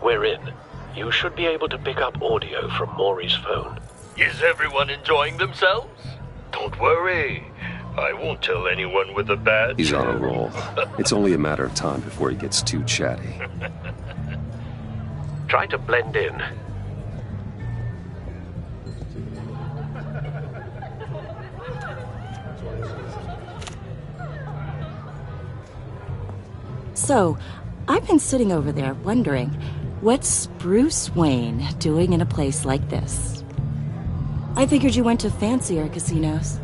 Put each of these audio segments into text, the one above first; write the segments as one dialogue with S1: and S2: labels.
S1: We're in. You should be able to pick up audio from Maury's phone.
S2: Is everyone enjoying themselves? Don't worry. I won't tell anyone with a badge.
S3: He's on a roll. It's only a matter of time before he gets too chatty.
S1: Try to blend in.
S4: So, I've been sitting over there wondering, what's Bruce Wayne doing in a place like this? I figured you went to fancier casinos.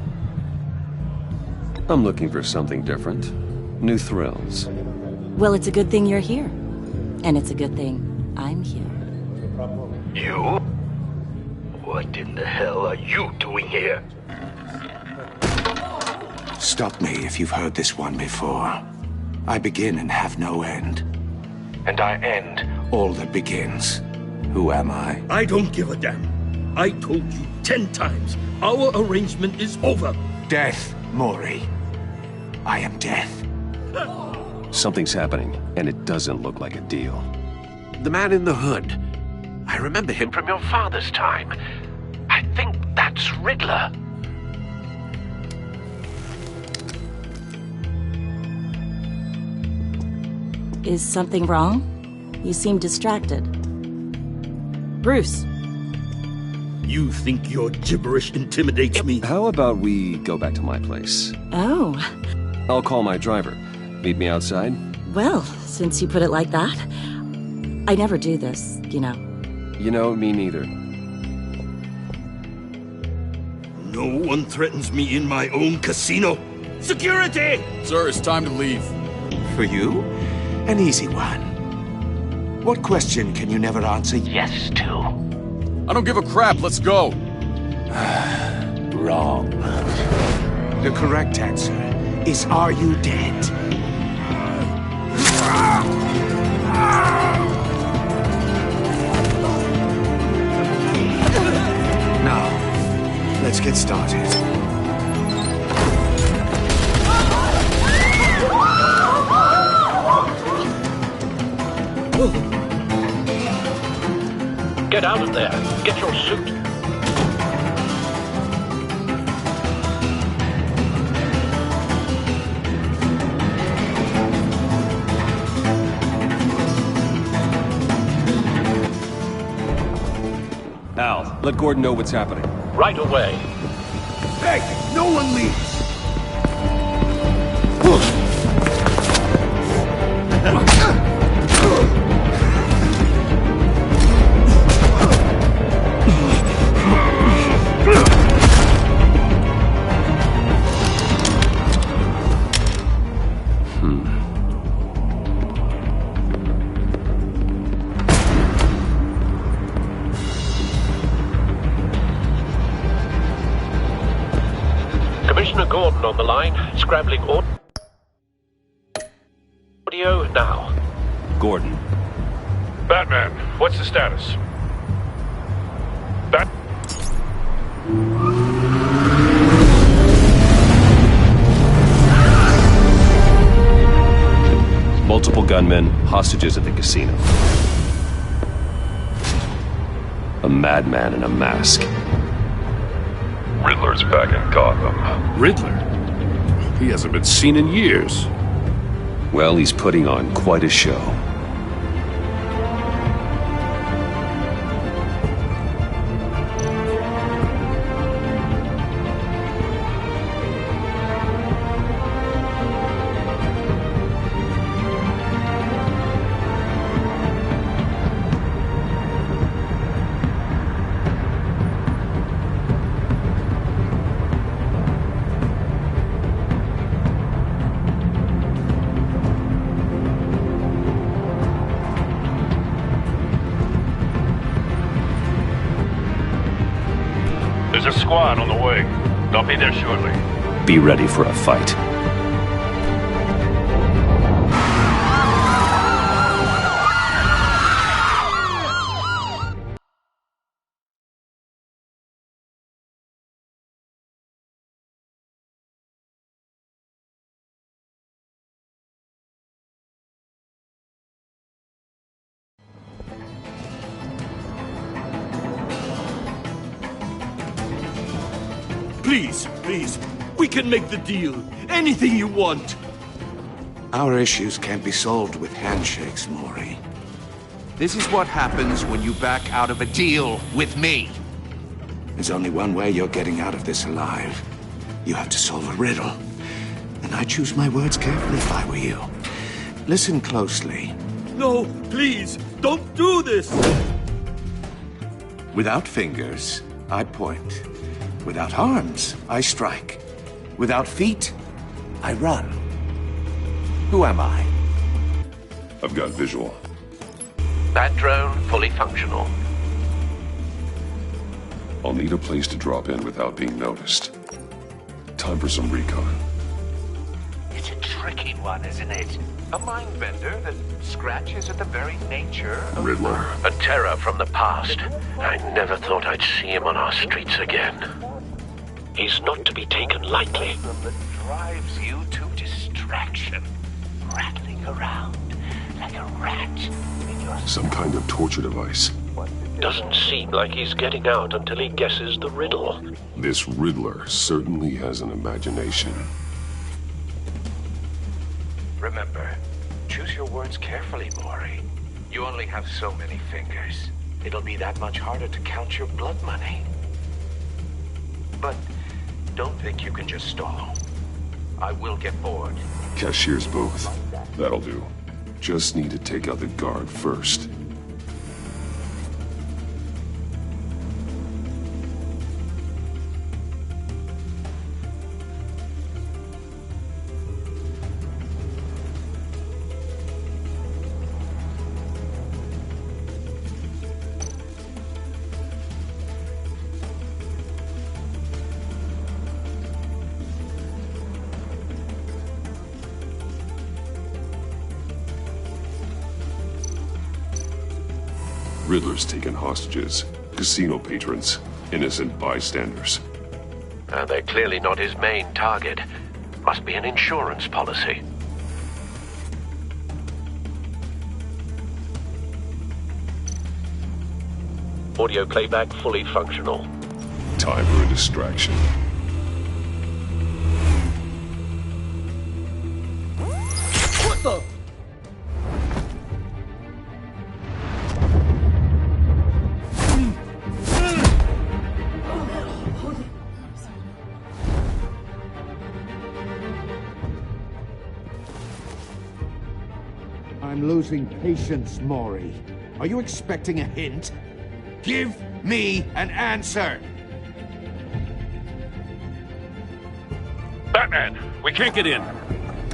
S3: I'm looking for something different. New thrills.
S4: Well, it's a good thing you're here. And it's a good thing I'm here.
S2: You? What in the hell are you doing here?
S5: Stop me if you've heard this one before. I begin and have no end. And I end all that begins. Who am I?
S6: I don't give a damn. I told you 10 times. Our arrangement is over.
S5: Death, Maury. I am death.
S3: Something's happening, and it doesn't look like a deal.
S1: The man in the hood. I remember him from your father's time. I think that's Riddler.
S4: Is something wrong? You seem distracted. Bruce.
S6: You think your gibberish intimidates me?
S3: How about we go back to my place?
S4: Oh.
S3: I'll call my driver. Meet me outside?
S4: Well, since you put it like that, I never do this, you know.
S3: You know, me neither.
S6: No one threatens me in my own casino. Security!
S7: Sir, it's time to leave.
S5: For you? An easy one. What question can you never answer yes to?
S7: I don't give a crap, let's go.
S5: Wrong. The correct answer is, are you dead? Now, let's get started.
S1: Get out of there. Get your suit.
S3: Al, let Gordon know what's happening.
S1: Right away.
S6: Hey, no one leaves!
S1: Commissioner Gordon on the line, scrambling audio now.
S3: Gordon.
S8: Batman, what's the status?
S3: Multiple gunmen, hostages at the casino. A madman in a mask.
S8: Riddler's back in Gotham.
S7: Riddler? He hasn't been seen in years.
S3: Well, he's putting on quite a show.
S8: There's a squad on the way. They'll be there shortly.
S3: Be ready for a fight.
S6: Please, please. We can make the deal. Anything you want.
S5: Our issues can't be solved with handshakes, Maury.
S9: This is what happens when you back out of a deal with me.
S5: There's only one way you're getting out of this alive. You have to solve a riddle. And I choose my words carefully if I were you. Listen closely.
S6: No, please, don't do this!
S5: Without fingers, I point. Without arms, I strike. Without feet, I run. Who am I?
S3: I've got visual.
S1: That drone fully functional.
S3: I'll need a place to drop in without being noticed. Time for some recon.
S1: It's a tricky one, isn't it? A mind bender that scratches at the very nature of...
S3: Riddler.
S1: A terror from the past. I never thought I'd see him on our streets again. He's not to be taken lightly. That drives you to distraction. Rattling around like a rat in your...
S3: Some kind of torture device.
S1: Doesn't seem like he's getting out until he guesses the riddle.
S3: This Riddler certainly has an imagination.
S1: Remember, choose your words carefully, Maury. You only have so many fingers. It'll be that much harder to count your blood money. But don't think you can just stall. I will get bored.
S3: Cashier's booth. That'll do. Just need to take out the guard first. Riddler's taken hostages, casino patrons, innocent bystanders.
S1: They're clearly not his main target. Must be an insurance policy. Audio playback fully functional.
S3: Time for a distraction.
S6: What the?
S5: I'm losing patience, Maury. Are you expecting a hint? Give me an answer!
S8: Batman, we can't get in.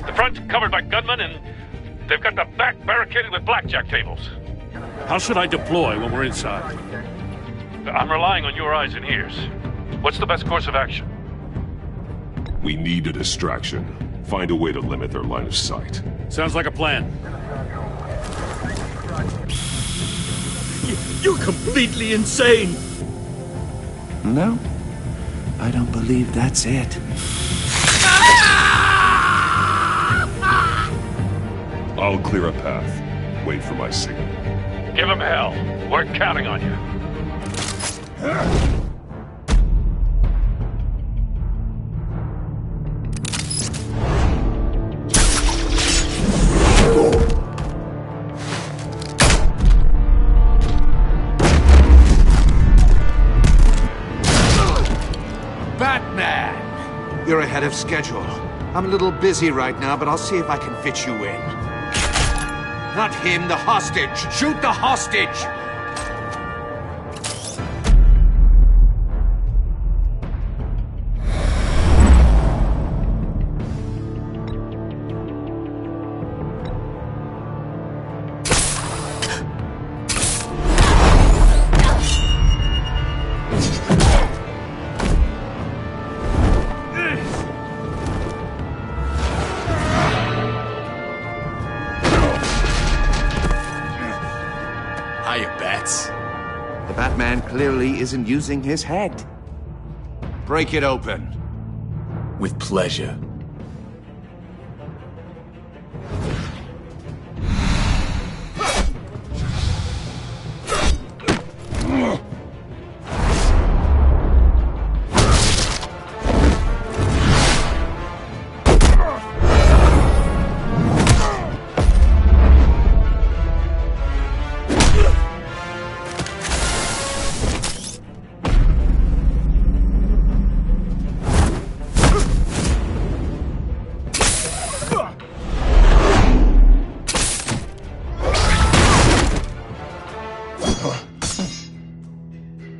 S8: The front's covered by gunmen, and they've got the back barricaded with blackjack tables. How should I deploy when we're inside? I'm relying on your eyes and ears. What's the best course of action?
S3: We need a distraction. Find a way to limit their line of sight.
S8: Sounds like a plan.
S6: You're completely insane!
S5: No, I don't believe that's it.
S3: I'll clear a path. Wait for my signal.
S8: Give him hell. We're counting on you.
S5: Batman! You're ahead of schedule. I'm a little busy right now, but I'll see if I can fit you in. Not him, the hostage! Shoot the hostage!
S9: The Batman clearly isn't using his head. Break it open.
S10: With pleasure.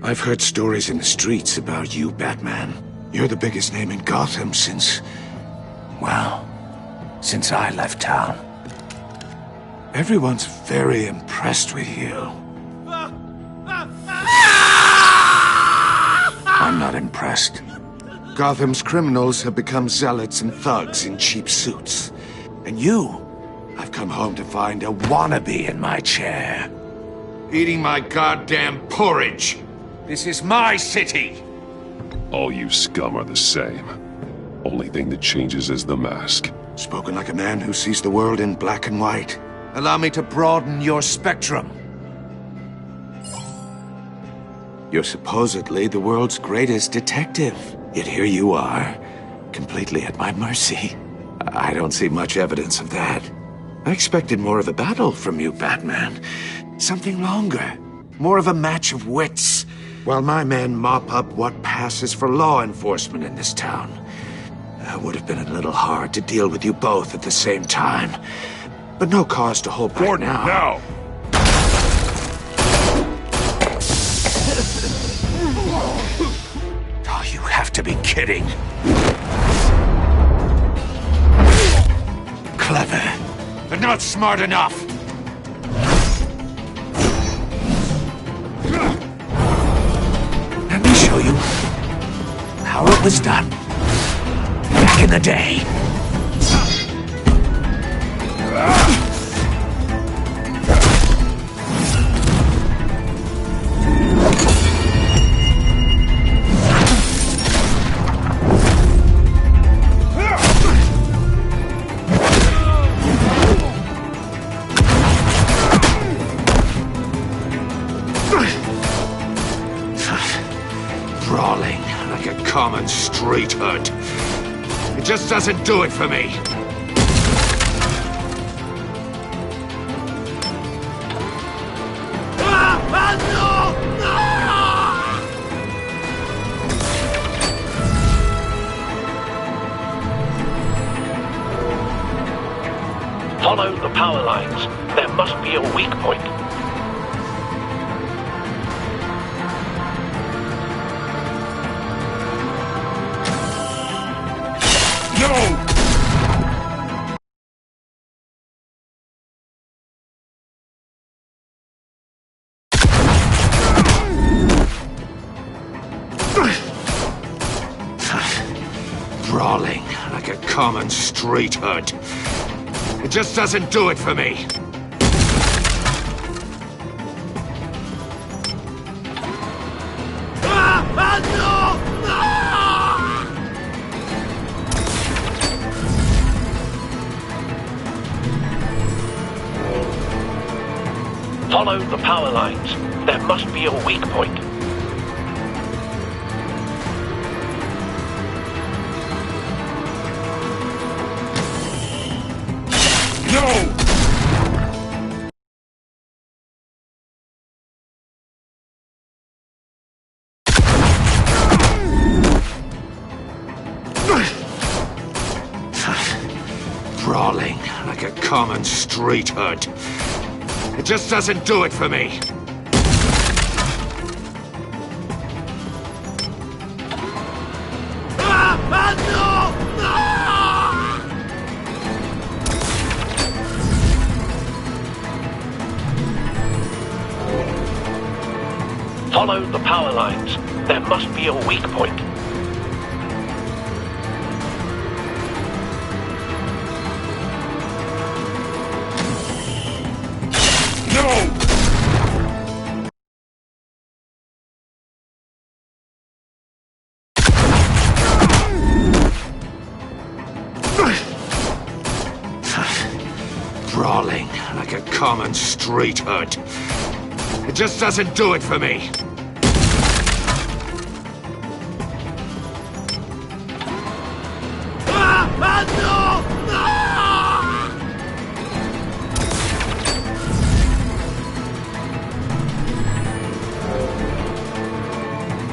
S5: I've heard stories in the streets about you, Batman. You're the biggest name in Gotham since... well, since I left town. Everyone's very impressed with you. I'm not impressed. Gotham's criminals have become zealots and thugs in cheap suits. And you, I've come home to find a wannabe in my chair. Eating my goddamn porridge. This is my city.
S3: All you scum are the same. Only thing that changes is the mask.
S5: Spoken like a man who sees the world in black and white. Allow me to broaden your spectrum. You're supposedly the world's greatest detective. Yet here you are, completely at my mercy. I don't see much evidence of that. I expected more of a battle from you, Batman. Something longer. More of a match of wits. While my men mop up what passes for law enforcement in this town. It would have been a little hard to deal with you both at the same time. But no cause to hold back
S3: Gordon, now!
S5: Oh, you have to be kidding. Clever, but not smart enough. Let me show you how it was done back in the day. Brawling like a common street hood. It just doesn't do it for me.
S2: Follow the power lines. There must be a weak point.
S3: No!
S5: Brawling like a common street hood. It just doesn't do it for me.
S2: Follow the power lines. There must be a weak point.
S3: No!
S5: Brawling like a common street hood. It just doesn't do it for me.
S2: Follow the power lines. There must be a weak point.
S3: No!
S5: Brawling like a common street hood. It just doesn't do it for me.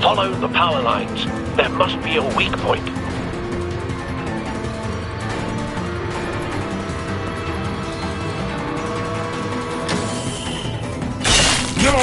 S2: Follow the power lines. There must be a weak point.
S3: No!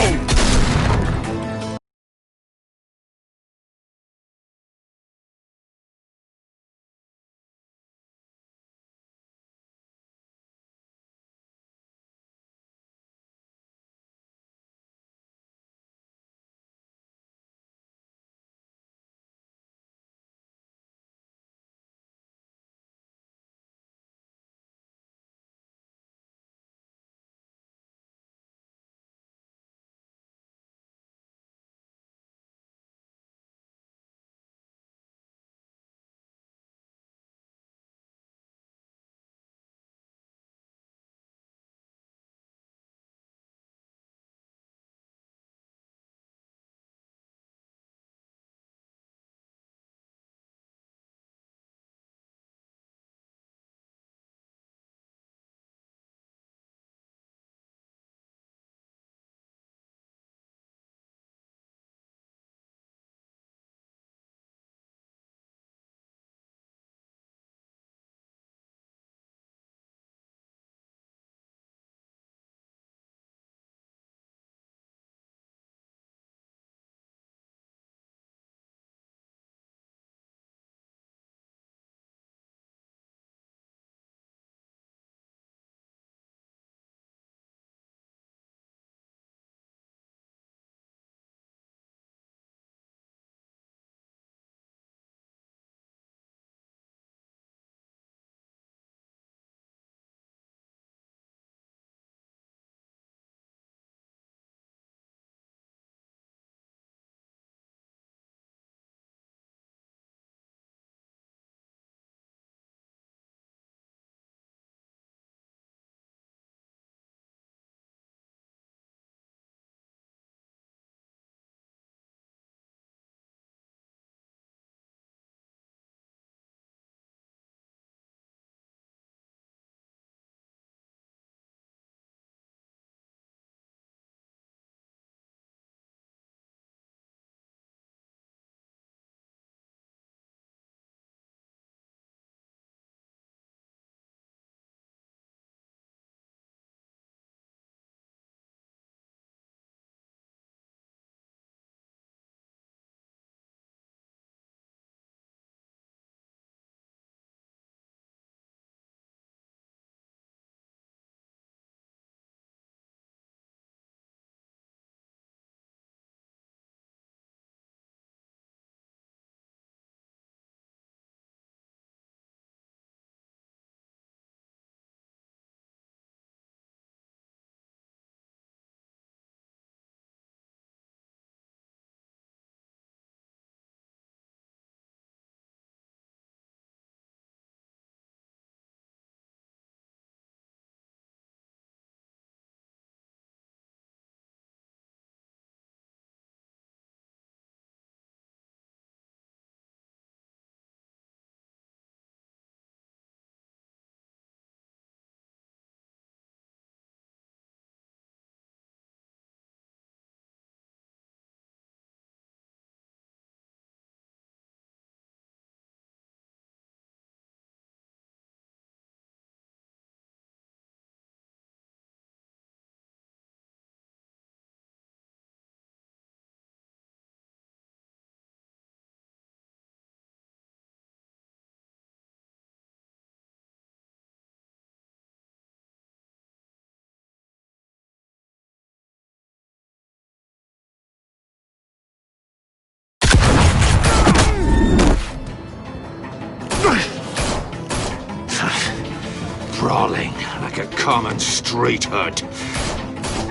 S5: Brawling like a common street hood.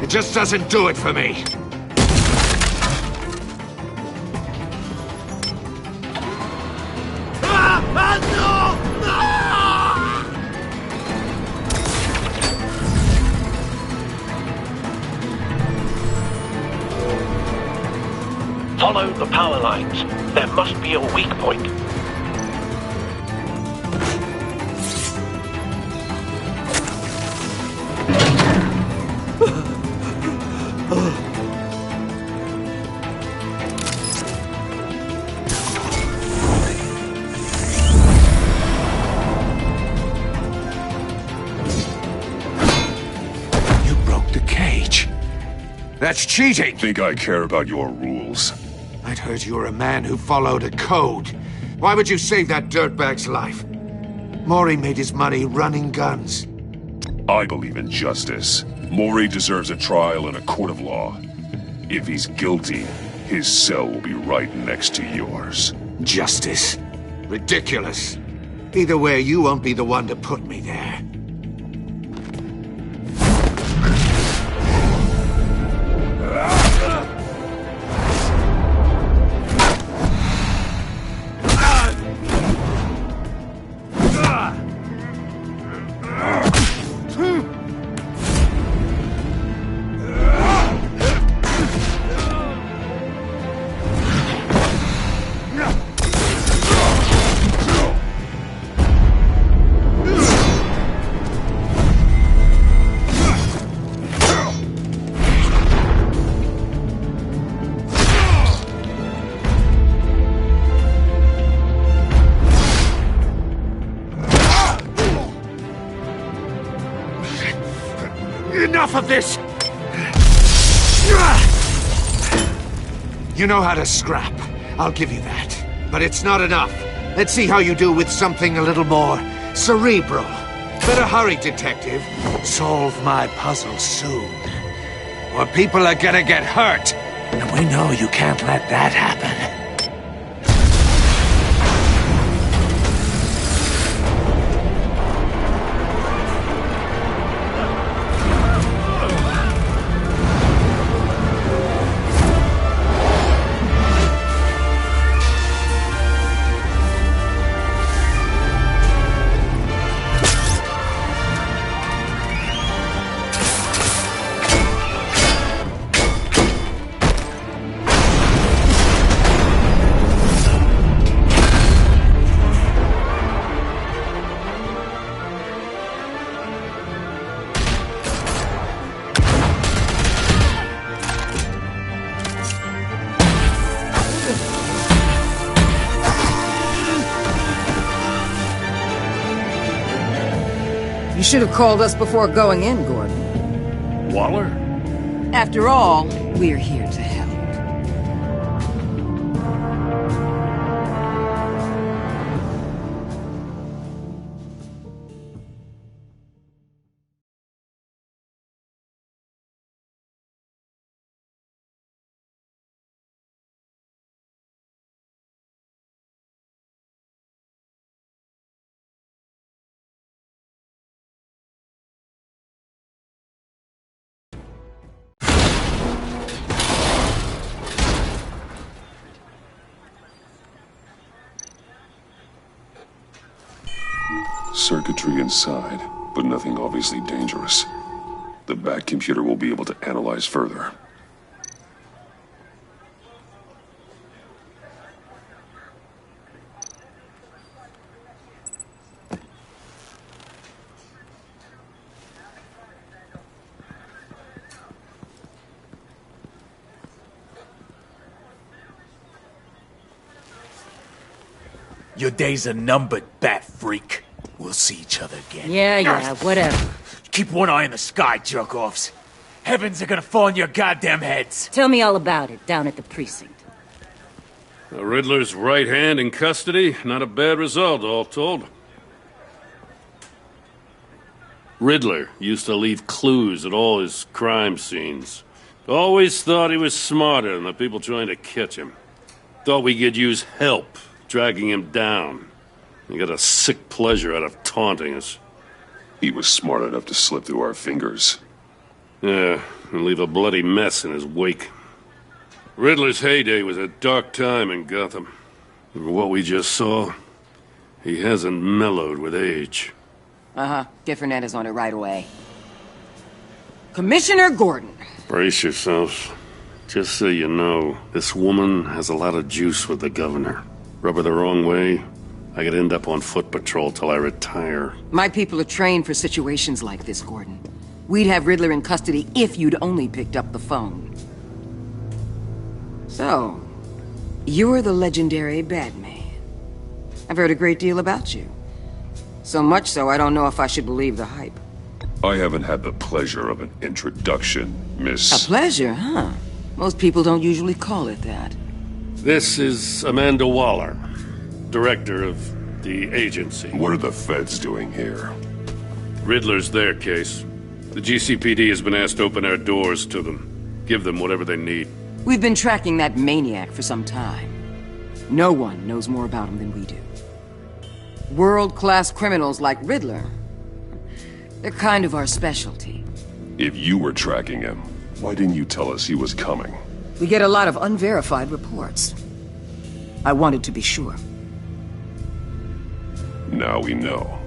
S5: It just doesn't do it for me.
S11: Follow the power lines. There must be a weak point.
S5: You broke the cage. That's cheating!
S3: Think I care about your rules?
S5: I'd heard you were a man who followed a code. Why would you save that dirtbag's life? Maury made his money running guns.
S3: I believe in justice. Maury deserves a trial in a court of law. If he's guilty, his cell will be right next to yours.
S5: Justice? Ridiculous. Either way, you won't be the one to put me there. Enough of this! You know how to scrap. I'll give you that. But it's not enough. Let's see how you do with something a little more cerebral. Better hurry, detective. Solve my puzzle soon. Or people are gonna get hurt. And we know you can't let that happen.
S12: You should have called us before going in, Gordon.
S8: Waller?
S12: After all, we're here to help.
S3: Circuitry inside, but nothing obviously dangerous. The back computer will be able to analyze further.
S10: Your days are numbered, bat freak. We'll see each other again.
S12: Yeah, whatever.
S10: Keep one eye in the sky, jerk-offs. Heavens are gonna fall on your goddamn heads.
S12: Tell me all about it down at the precinct.
S8: The Riddler's right hand in custody. Not a bad result, all told. Riddler used to leave clues at all his crime scenes. Always thought he was smarter than the people trying to catch him. Thought we could use help dragging him down. He got a sick pleasure out of taunting us.
S3: He was smart enough to slip through our fingers.
S8: Yeah, and leave a bloody mess in his wake. Riddler's heyday was a dark time in Gotham. From what we just saw, he hasn't mellowed with age.
S12: Uh-huh. Get Fernandez on it right away. Commissioner Gordon.
S8: Brace yourselves. Just so you know, this woman has a lot of juice with the governor. Rub her the wrong way, I could end up on foot patrol till I retire.
S12: My people are trained for situations like this, Gordon. We'd have Riddler in custody if you'd only picked up the phone. So, you're the legendary Batman. I've heard a great deal about you. So much so, I don't know if I should believe the hype.
S3: I haven't had the pleasure of an introduction, Miss...
S12: A pleasure, huh? Most people don't usually call it that.
S8: This is Amanda Waller, director of the agency.
S3: What are the feds doing here?
S8: Riddler's their case. The GCPD has been asked to open our doors to them. Give them whatever they need.
S12: We've been tracking that maniac for some time. No one knows more about him than we do. World-class criminals like Riddler. They're kind of our specialty.
S3: If you were tracking him, why didn't you tell us he was coming?
S12: We get a lot of unverified reports. I wanted to be sure.
S3: Now we know.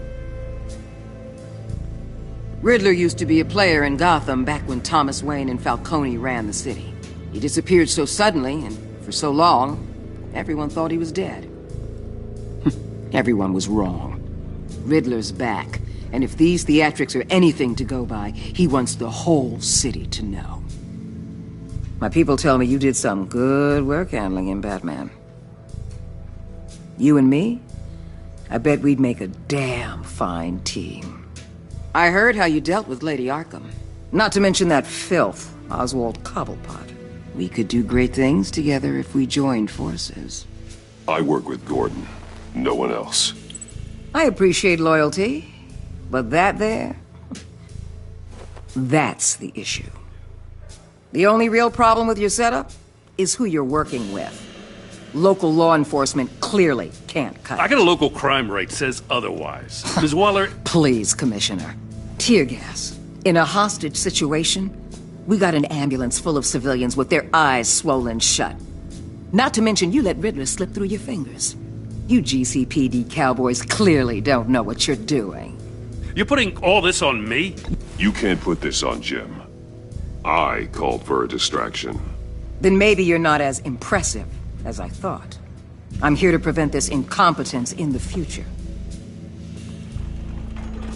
S12: Riddler used to be a player in Gotham back when Thomas Wayne and Falcone ran the city. He disappeared so suddenly and for so long, everyone thought he was dead. Everyone was wrong. Riddler's back, and if these theatrics are anything to go by, he wants the whole city to know. My people tell me you did some good work handling him, Batman. You and me? I bet we'd make a damn fine team. I heard how you dealt with Lady Arkham. Not to mention that filth, Oswald Cobblepot. We could do great things together if we joined forces.
S3: I work with Gordon. No one else.
S12: I appreciate loyalty, but that there... that's the issue. The only real problem with your setup is who you're working with. Local law enforcement clearly can't cut it.
S8: I got a local crime rate says otherwise. Ms. Waller...
S12: Please, Commissioner. Tear gas. In a hostage situation, we got an ambulance full of civilians with their eyes swollen shut. Not to mention you let Riddler slip through your fingers. You GCPD cowboys clearly don't know what you're doing.
S8: You're putting all this on me?
S3: You can't put this on Jim. I called for a distraction.
S12: Then maybe you're not as impressive as I thought. I'm here to prevent this incompetence in the future.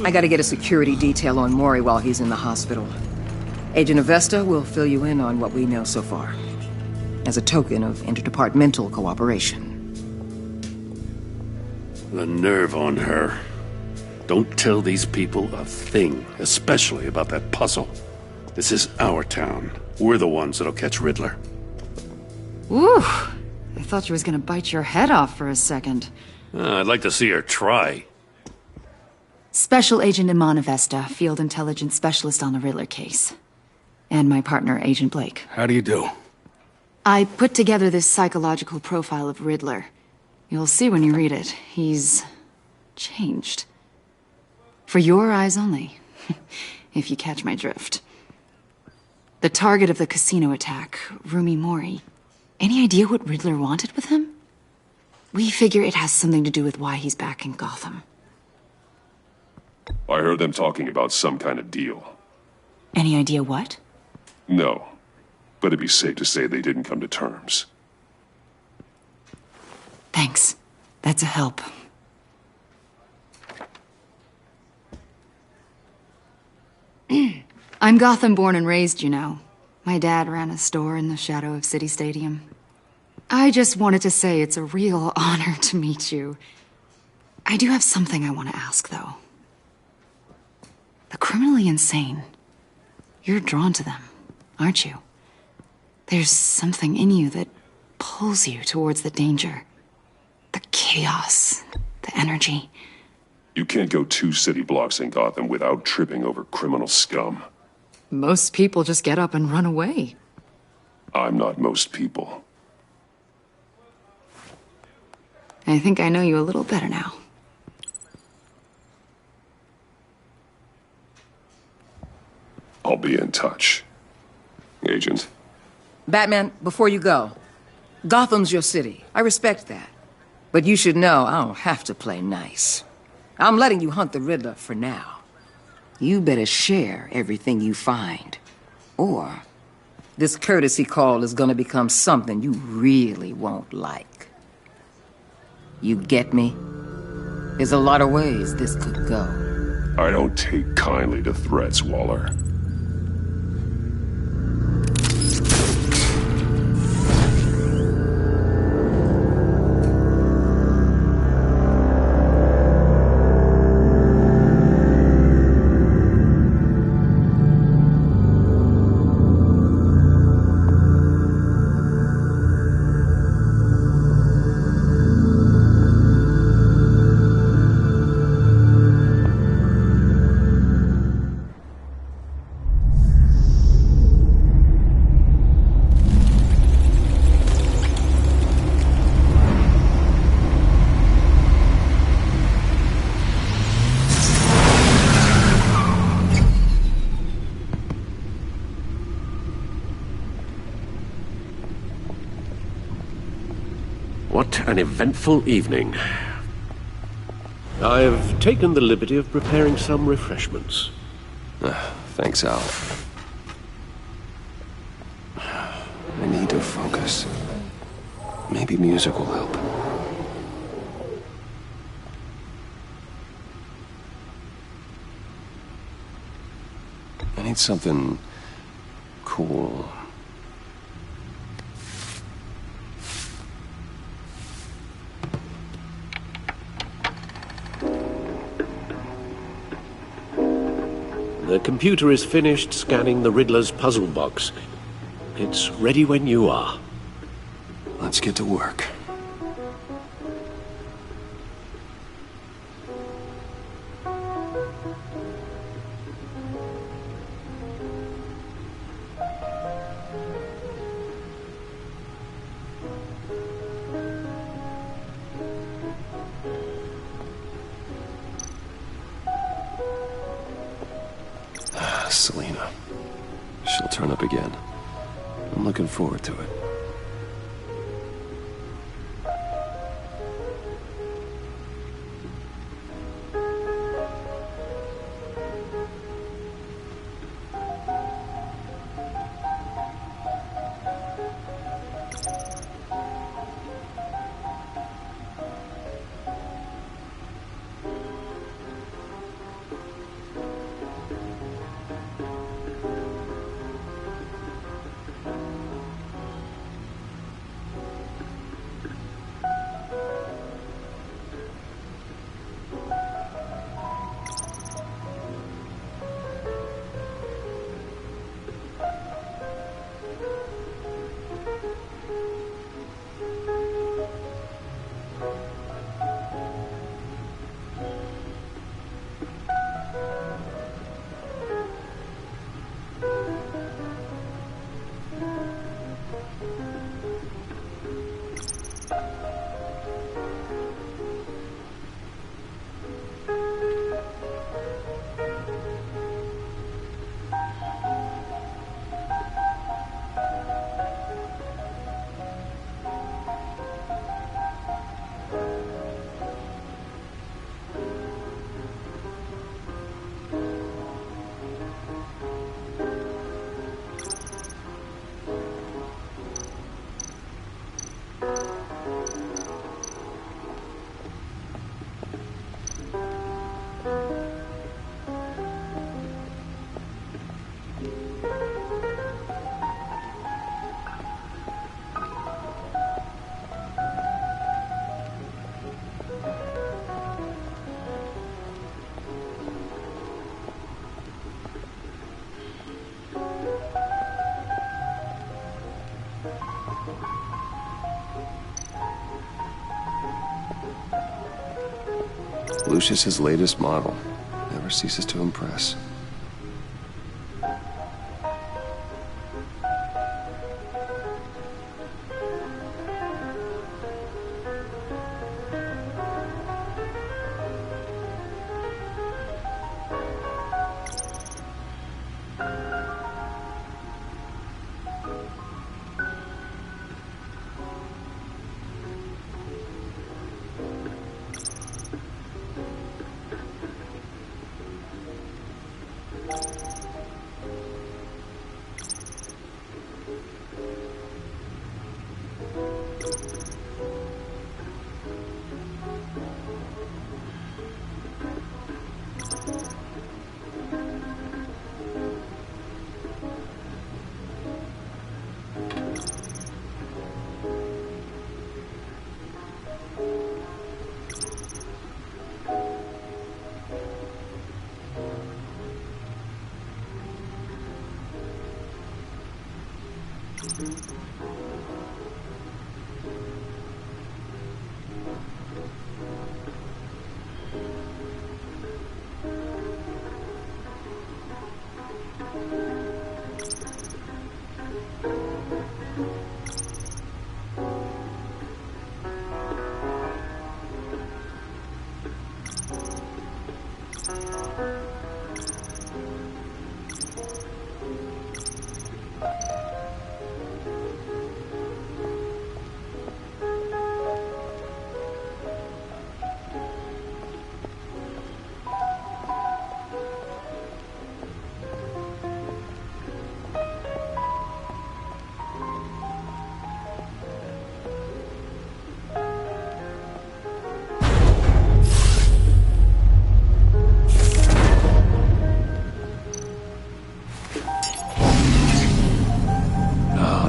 S12: I gotta get a security detail on Maury while he's in the hospital. Agent Avesta will fill you in on what we know so far, as a token of interdepartmental cooperation.
S8: The nerve on her. Don't tell these people a thing, especially about that puzzle. This is our town. We're the ones that'll catch Riddler.
S13: Ooh, I thought you was gonna bite your head off for a second.
S8: I'd like to see her try.
S13: Special Agent Iman Avesta, Field Intelligence Specialist on the Riddler case. And my partner, Agent Blake.
S7: How do you do?
S13: I put together this psychological profile of Riddler. You'll see when you read it. He's... changed. For your eyes only, if you catch my drift. The target of the casino attack, Rumi Mori. Any idea what Riddler wanted with him? We figure it has something to do with why he's back in Gotham.
S3: I heard them talking about some kind of deal.
S13: Any idea what?
S3: No, but it'd be safe to say they didn't come to terms.
S13: Thanks. That's a help. I'm Gotham born and raised, you know. My dad ran a store in the shadow of City Stadium. I just wanted to say it's a real honor to meet you. I do have something I want to ask, though. The criminally insane. You're drawn to them, aren't you? There's something in you that pulls you towards the danger. The chaos, the energy.
S3: You can't go 2 city blocks in Gotham without tripping over criminal scum.
S13: Most people just get up and run away.
S3: I'm not most people.
S13: I think I know you a little better now.
S3: I'll be in touch. Agent.
S12: Batman, before you go, Gotham's your city. I respect that. But you should know I don't have to play nice. I'm letting you hunt the Riddler for now. You better share everything you find. Or this courtesy call is gonna become something you really won't like. You get me? There's a lot of ways this could go.
S3: I don't take kindly to threats, Waller.
S14: What an eventful evening. I've taken the liberty of preparing some refreshments.
S15: Thanks, Al. I need to focus. Maybe music will help. I need something cool.
S14: The computer is finished scanning the Riddler's puzzle box. It's ready when you are.
S15: Let's get to work. Selina. She'll turn up again. I'm looking forward to it. Lucius's latest model. Never ceases to impress.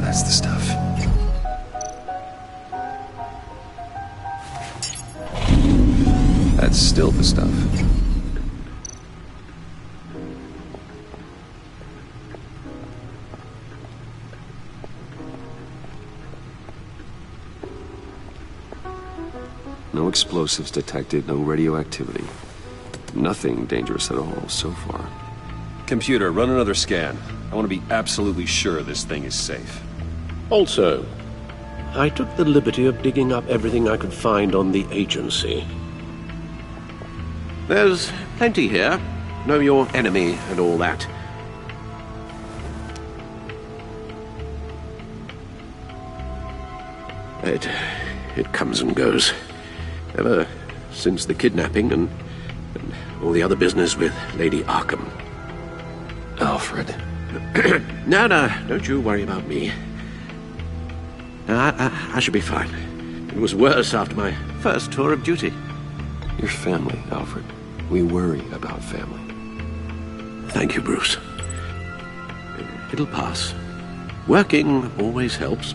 S15: That's the stuff. That's still the stuff. No explosives detected, no radioactivity. Nothing dangerous at all so far. Computer, run another scan. I want to be absolutely sure this thing is safe.
S14: Also, I took the liberty of digging up everything I could find on the agency. There's plenty here. Know your enemy and all that. It comes and goes. Ever since the kidnapping and all the other business with Lady Arkham.
S15: Alfred.
S14: No, don't you worry about me. I should be fine. It was worse after my first tour of duty.
S15: Your family, Alfred. We worry about family.
S14: Thank you, Bruce. It'll pass. Working always helps.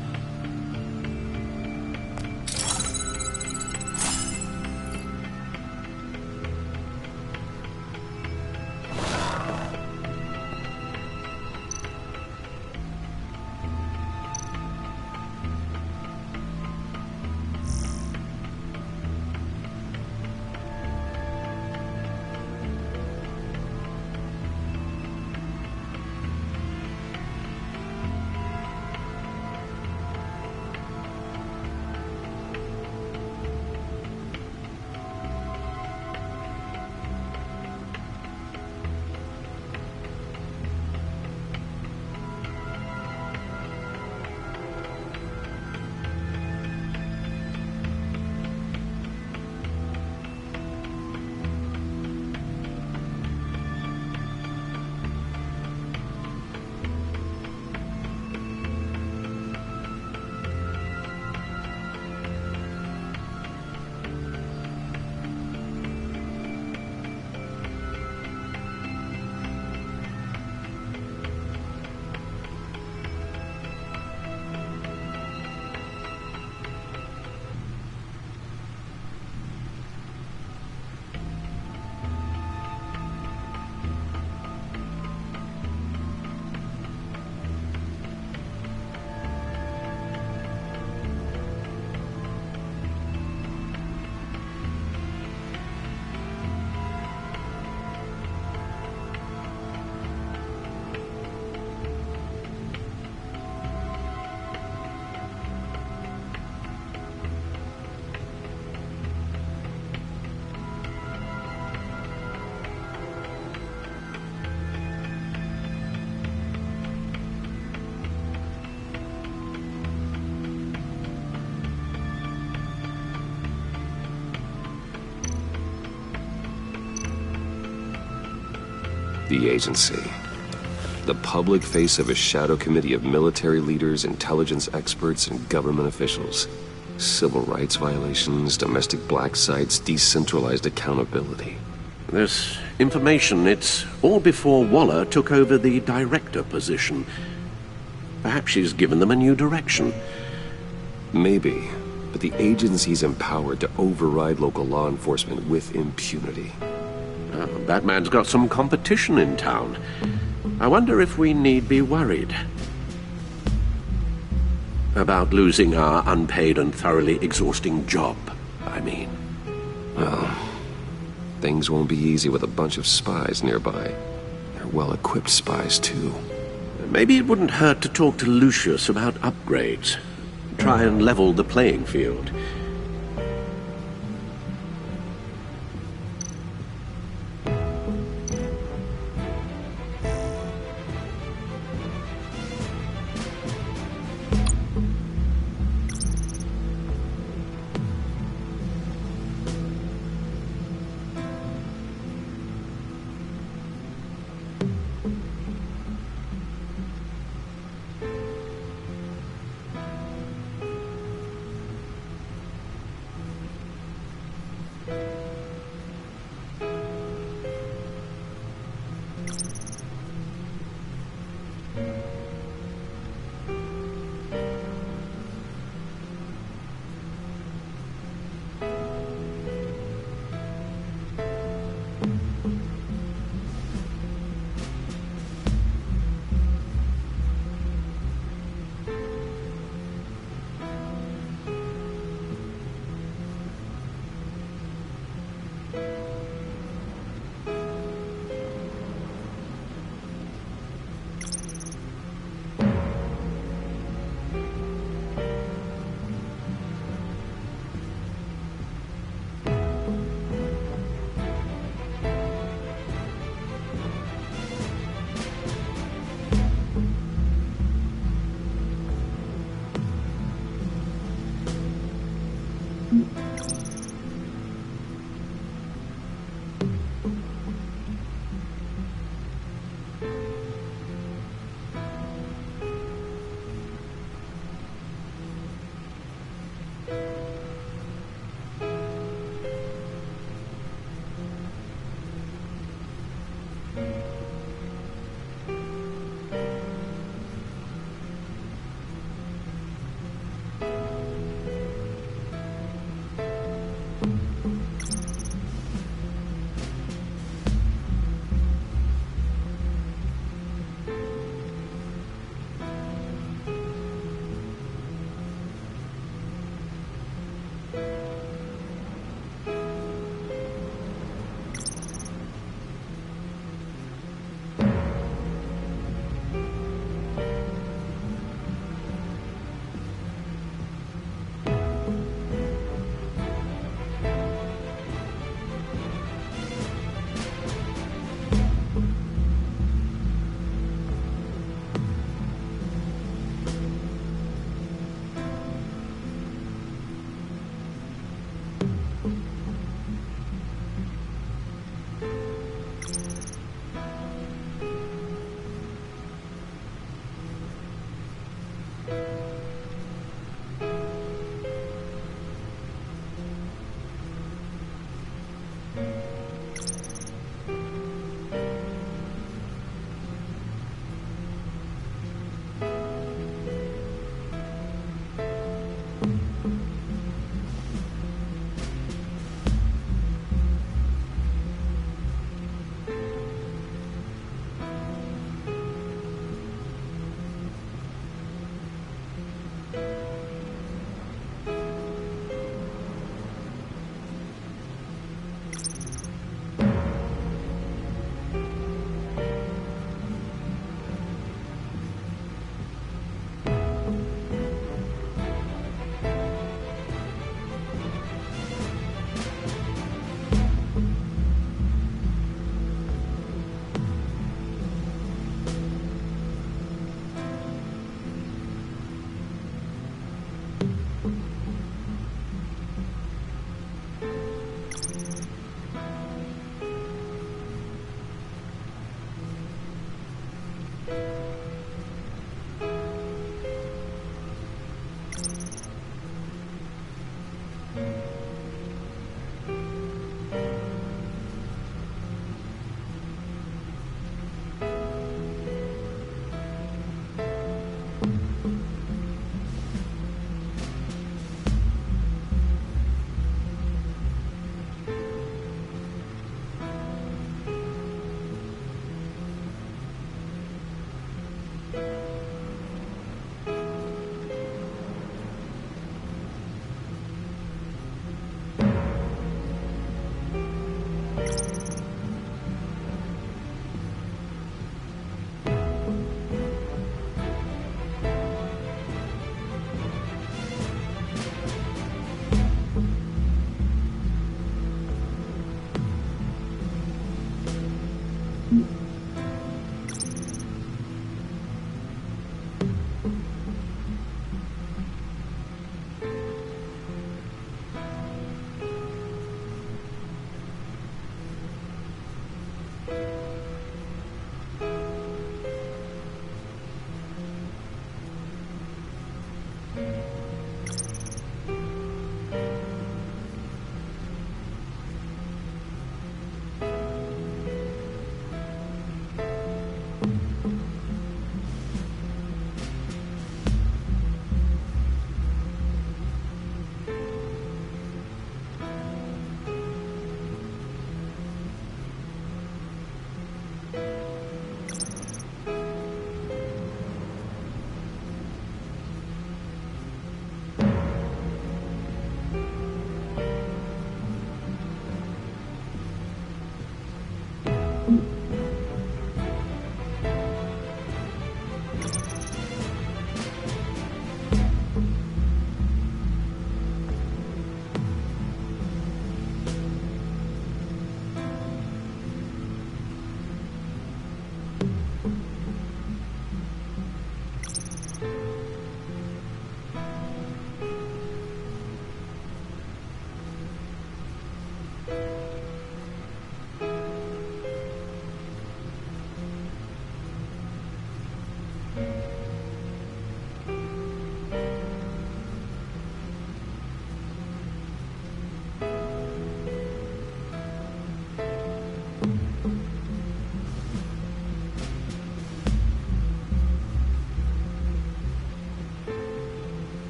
S15: the agency. The public face of a shadow committee of military leaders, intelligence experts, and government officials. Civil rights violations, domestic black sites, decentralized accountability.
S14: This information, it's all before Waller took over the director position. Perhaps she's given them a new direction.
S15: Maybe, but the agency's empowered to override local law enforcement with impunity.
S14: Batman's got some competition in town. I wonder if we need be worried about losing our unpaid and thoroughly exhausting job, I mean.
S15: Well, things won't be easy with a bunch of spies nearby. They're well-equipped spies, too.
S14: Maybe it wouldn't hurt to talk to Lucius about upgrades. Try and level the playing field.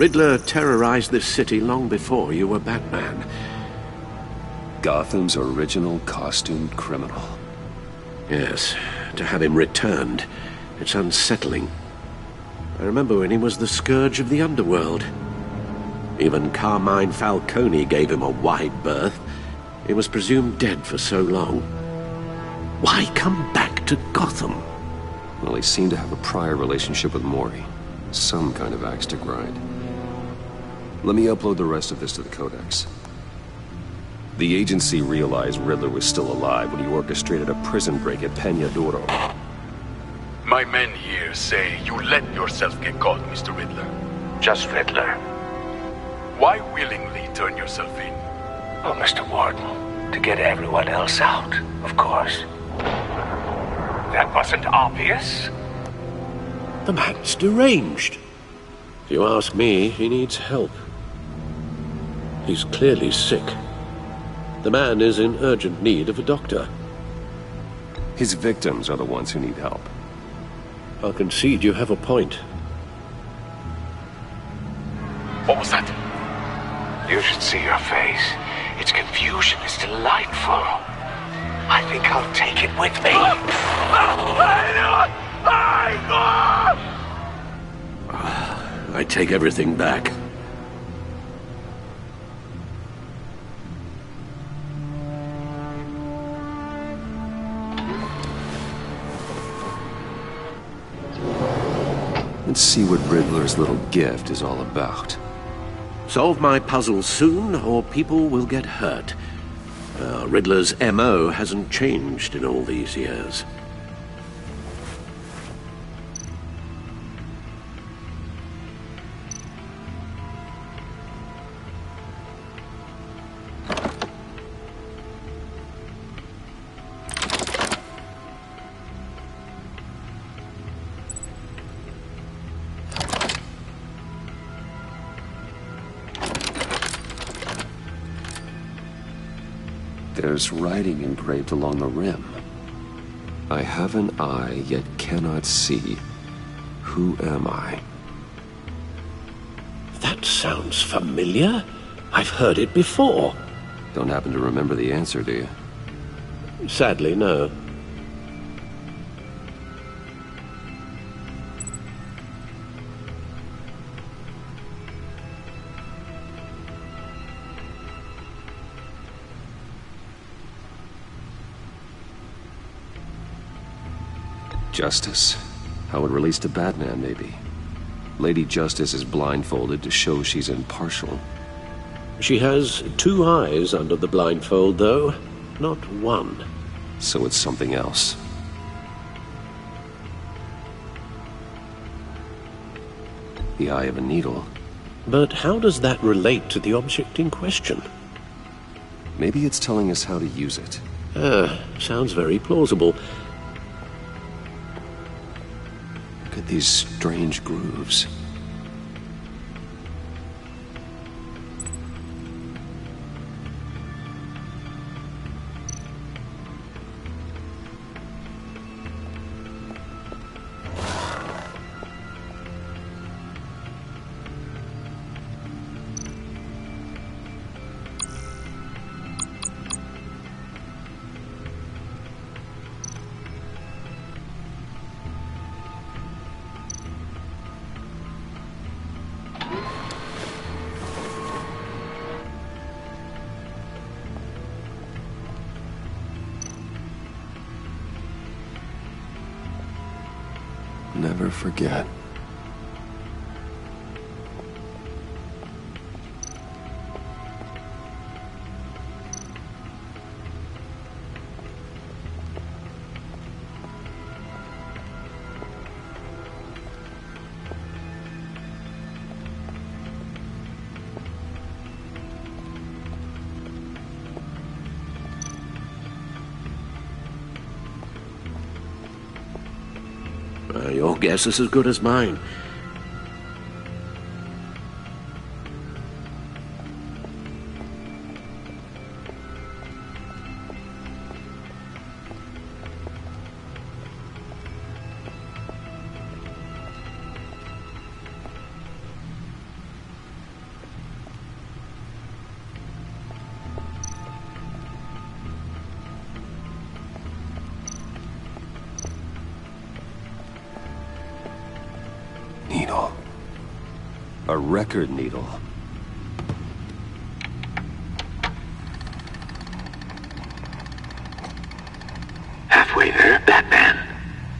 S14: Riddler terrorized this city long before you were Batman.
S15: Gotham's original costumed criminal.
S14: Yes, to have him returned, it's unsettling. I remember when he was the scourge of the underworld. Even Carmine Falcone gave him a wide berth. He was presumed dead for so long. Why come back to Gotham?
S15: Well, he seemed to have a prior relationship with Mori. Some kind of axe to grind. Let me upload the rest of this to the Codex. The agency realized Riddler was still alive when he orchestrated a prison break at Peña Duro.
S16: My men here say you let yourself get caught, Mr. Riddler.
S1: Just Riddler.
S16: Why willingly turn yourself in?
S1: Oh, Mr. Warden, to get everyone else out, of course. That wasn't obvious.
S14: The man's deranged. If you ask me, he needs help. He's clearly sick. The man is in urgent need of a doctor.
S15: His victims are the ones who need help.
S14: I'll concede you have a point.
S16: What was that?
S1: You should see your face. Its confusion is delightful. I think I'll take it with me.
S14: I take everything back.
S15: Let's see what Riddler's little gift is all about.
S14: Solve my puzzle soon, or people will get hurt. Riddler's M.O. hasn't changed in all these years.
S15: there's writing engraved along the rim. I have an eye, yet cannot see. Who am I?
S14: That sounds familiar. I've heard it before.
S15: Don't happen to remember the answer, do you?
S14: Sadly, no.
S15: Justice? How it relates to Batman, maybe. Lady Justice is blindfolded to show she's impartial.
S14: She has 2 eyes under the blindfold, though. Not 1.
S15: So it's something else. The eye of a needle.
S14: But how does that relate to the object in question?
S15: Maybe it's telling us how to use it.
S14: Sounds very plausible.
S15: Look at these strange grooves. Never forget.
S14: Your guess is as good as mine.
S15: Needle. A record needle.
S5: Halfway there, Batman.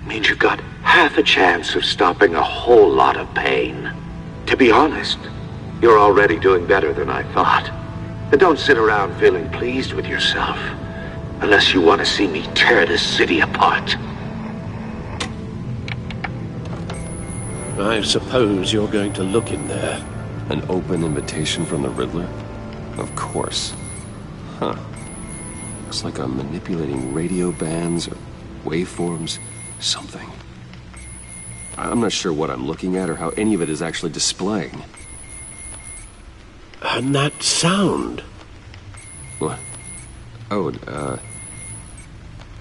S5: Means you've got half a chance of stopping a whole lot of pain. To be honest, you're already doing better than I thought. And don't sit around feeling pleased with yourself. Unless you want to see me tear this city apart.
S14: I suppose you're going to look in there.
S15: An open invitation from the Riddler? Of course. Huh. Looks like I'm manipulating radio bands or waveforms, something. I'm not sure what I'm looking at or how any of it is actually displaying.
S14: And that sound?
S15: What? Oh,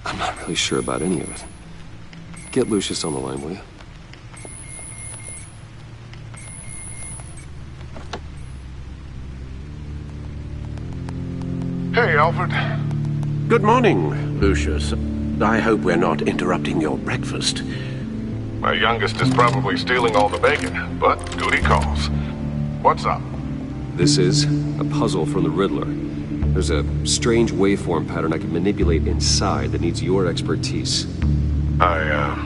S15: I'm not really sure about any of it. Get Lucius on the line, will you?
S17: Hey, Alfred.
S14: Good morning, Lucius. I hope we're not interrupting your breakfast.
S17: My youngest is probably stealing all the bacon, but duty calls. What's up?
S15: This is a puzzle from the Riddler. There's a strange waveform pattern I can manipulate inside that needs your expertise.
S17: Yeah,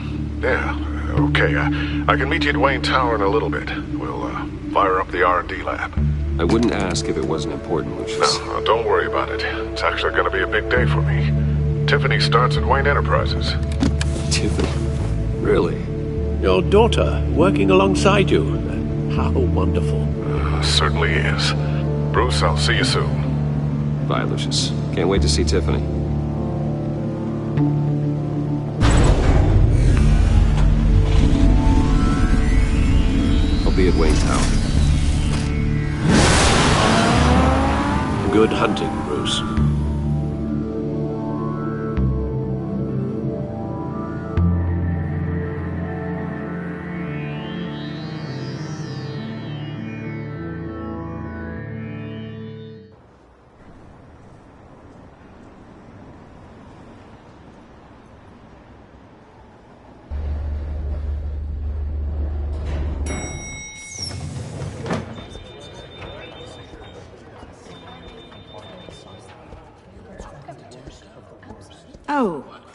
S17: okay. I can meet you at Wayne Tower in a little bit. We'll, fire up the R&D lab.
S15: I wouldn't ask if it wasn't important, Lucius.
S17: No, don't worry about it. It's actually going to be a big day for me. Tiffany starts at Wayne Enterprises.
S15: Tiffany? Really?
S14: Your daughter, working alongside you. How wonderful.
S17: Certainly is. Bruce, I'll see you soon.
S15: Bye, Lucius. Can't wait to see Tiffany. I'll be at Wayne Tower.
S14: Good hunting, Bruce.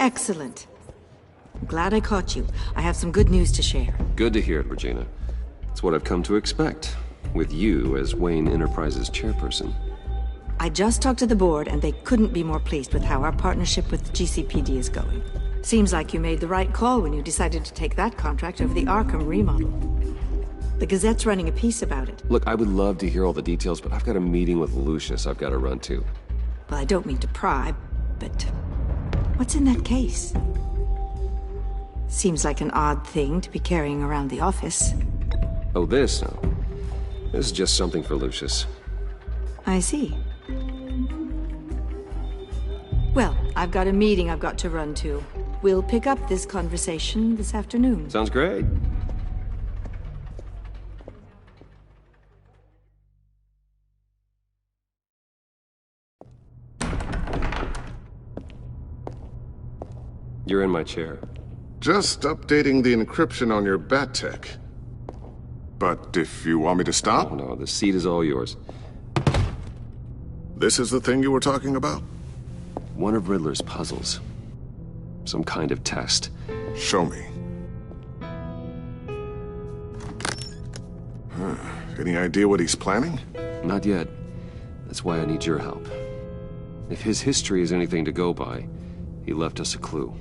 S18: Excellent. Glad I caught you. I have some good news to share.
S15: Good to hear it, Regina. It's what I've come to expect, with you as Wayne Enterprises chairperson.
S18: I just talked to the board, and they couldn't be more pleased with how our partnership with GCPD is going. Seems like you made the right call when you decided to take that contract over the Arkham remodel. The Gazette's running a piece about it.
S15: Look, I would love to hear all the details, but I've got a meeting with Lucius I've got to run to.
S18: Well, I don't mean to pry, but what's in that case? Seems like an odd thing to be carrying around the office.
S15: Oh, this? No. This is just something for Lucius.
S18: I see. Well, I've got a meeting I've got to run to. We'll pick up this conversation this afternoon.
S15: Sounds great. You're in my chair.
S17: Just updating the encryption on your bat tech. But if you want me to stop?
S15: Oh, no, the seat is all yours.
S17: This is the thing you were talking about?
S15: One of Riddler's puzzles. Some kind of test.
S17: Show me. Any idea what he's planning?
S15: Not yet. That's why I need your help. If his history is anything to go by, he left us a clue.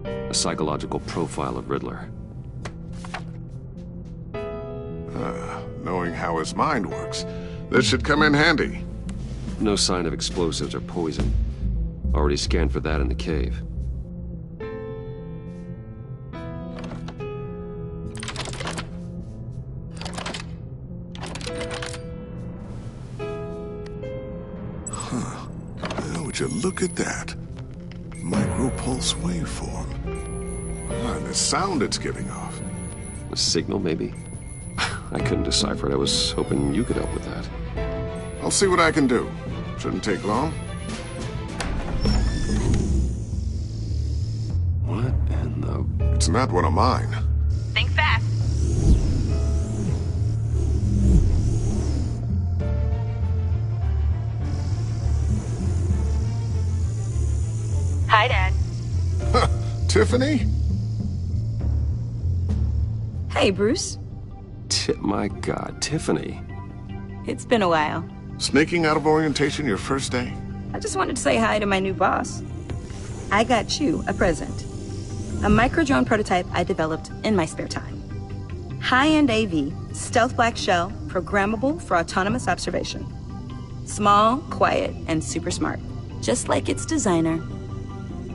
S15: A psychological profile of Riddler.
S17: Knowing how his mind works, this should come in handy.
S15: No sign of explosives or poison. Already scanned for that in the cave.
S17: Would you look at that? Micropulse waveform. And the sound it's giving off.
S15: A signal, maybe? I couldn't decipher it. I was hoping you could help with that.
S17: I'll see what I can do. Shouldn't take long.
S15: What in the...
S17: It's not one of mine.
S19: Think fast. Hi, Dad.
S17: Tiffany?
S4: Hey, Bruce.
S15: My God, Tiffany.
S4: It's been a while.
S17: Sneaking out of orientation your first day?
S4: I just wanted to say hi to my new boss. I got you a present. A micro-drone prototype I developed in my spare time. High-end AV, stealth black shell, programmable for autonomous observation. Small, quiet, and super smart. Just like its designer.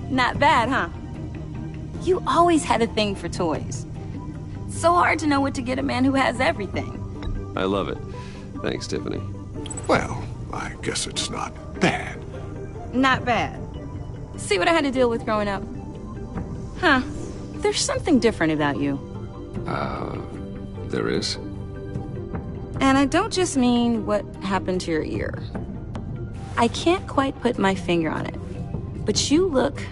S4: Not bad, huh? You always had a thing for toys. So hard to know what to get a man who has everything.
S15: I love it. Thanks, Tiffany.
S17: Well, I guess it's not bad.
S4: Not bad. See what I had to deal with growing up? Huh. There's something different about you.
S15: There is?
S4: And I don't just mean what happened to your ear. I can't quite put my finger on it. But you look...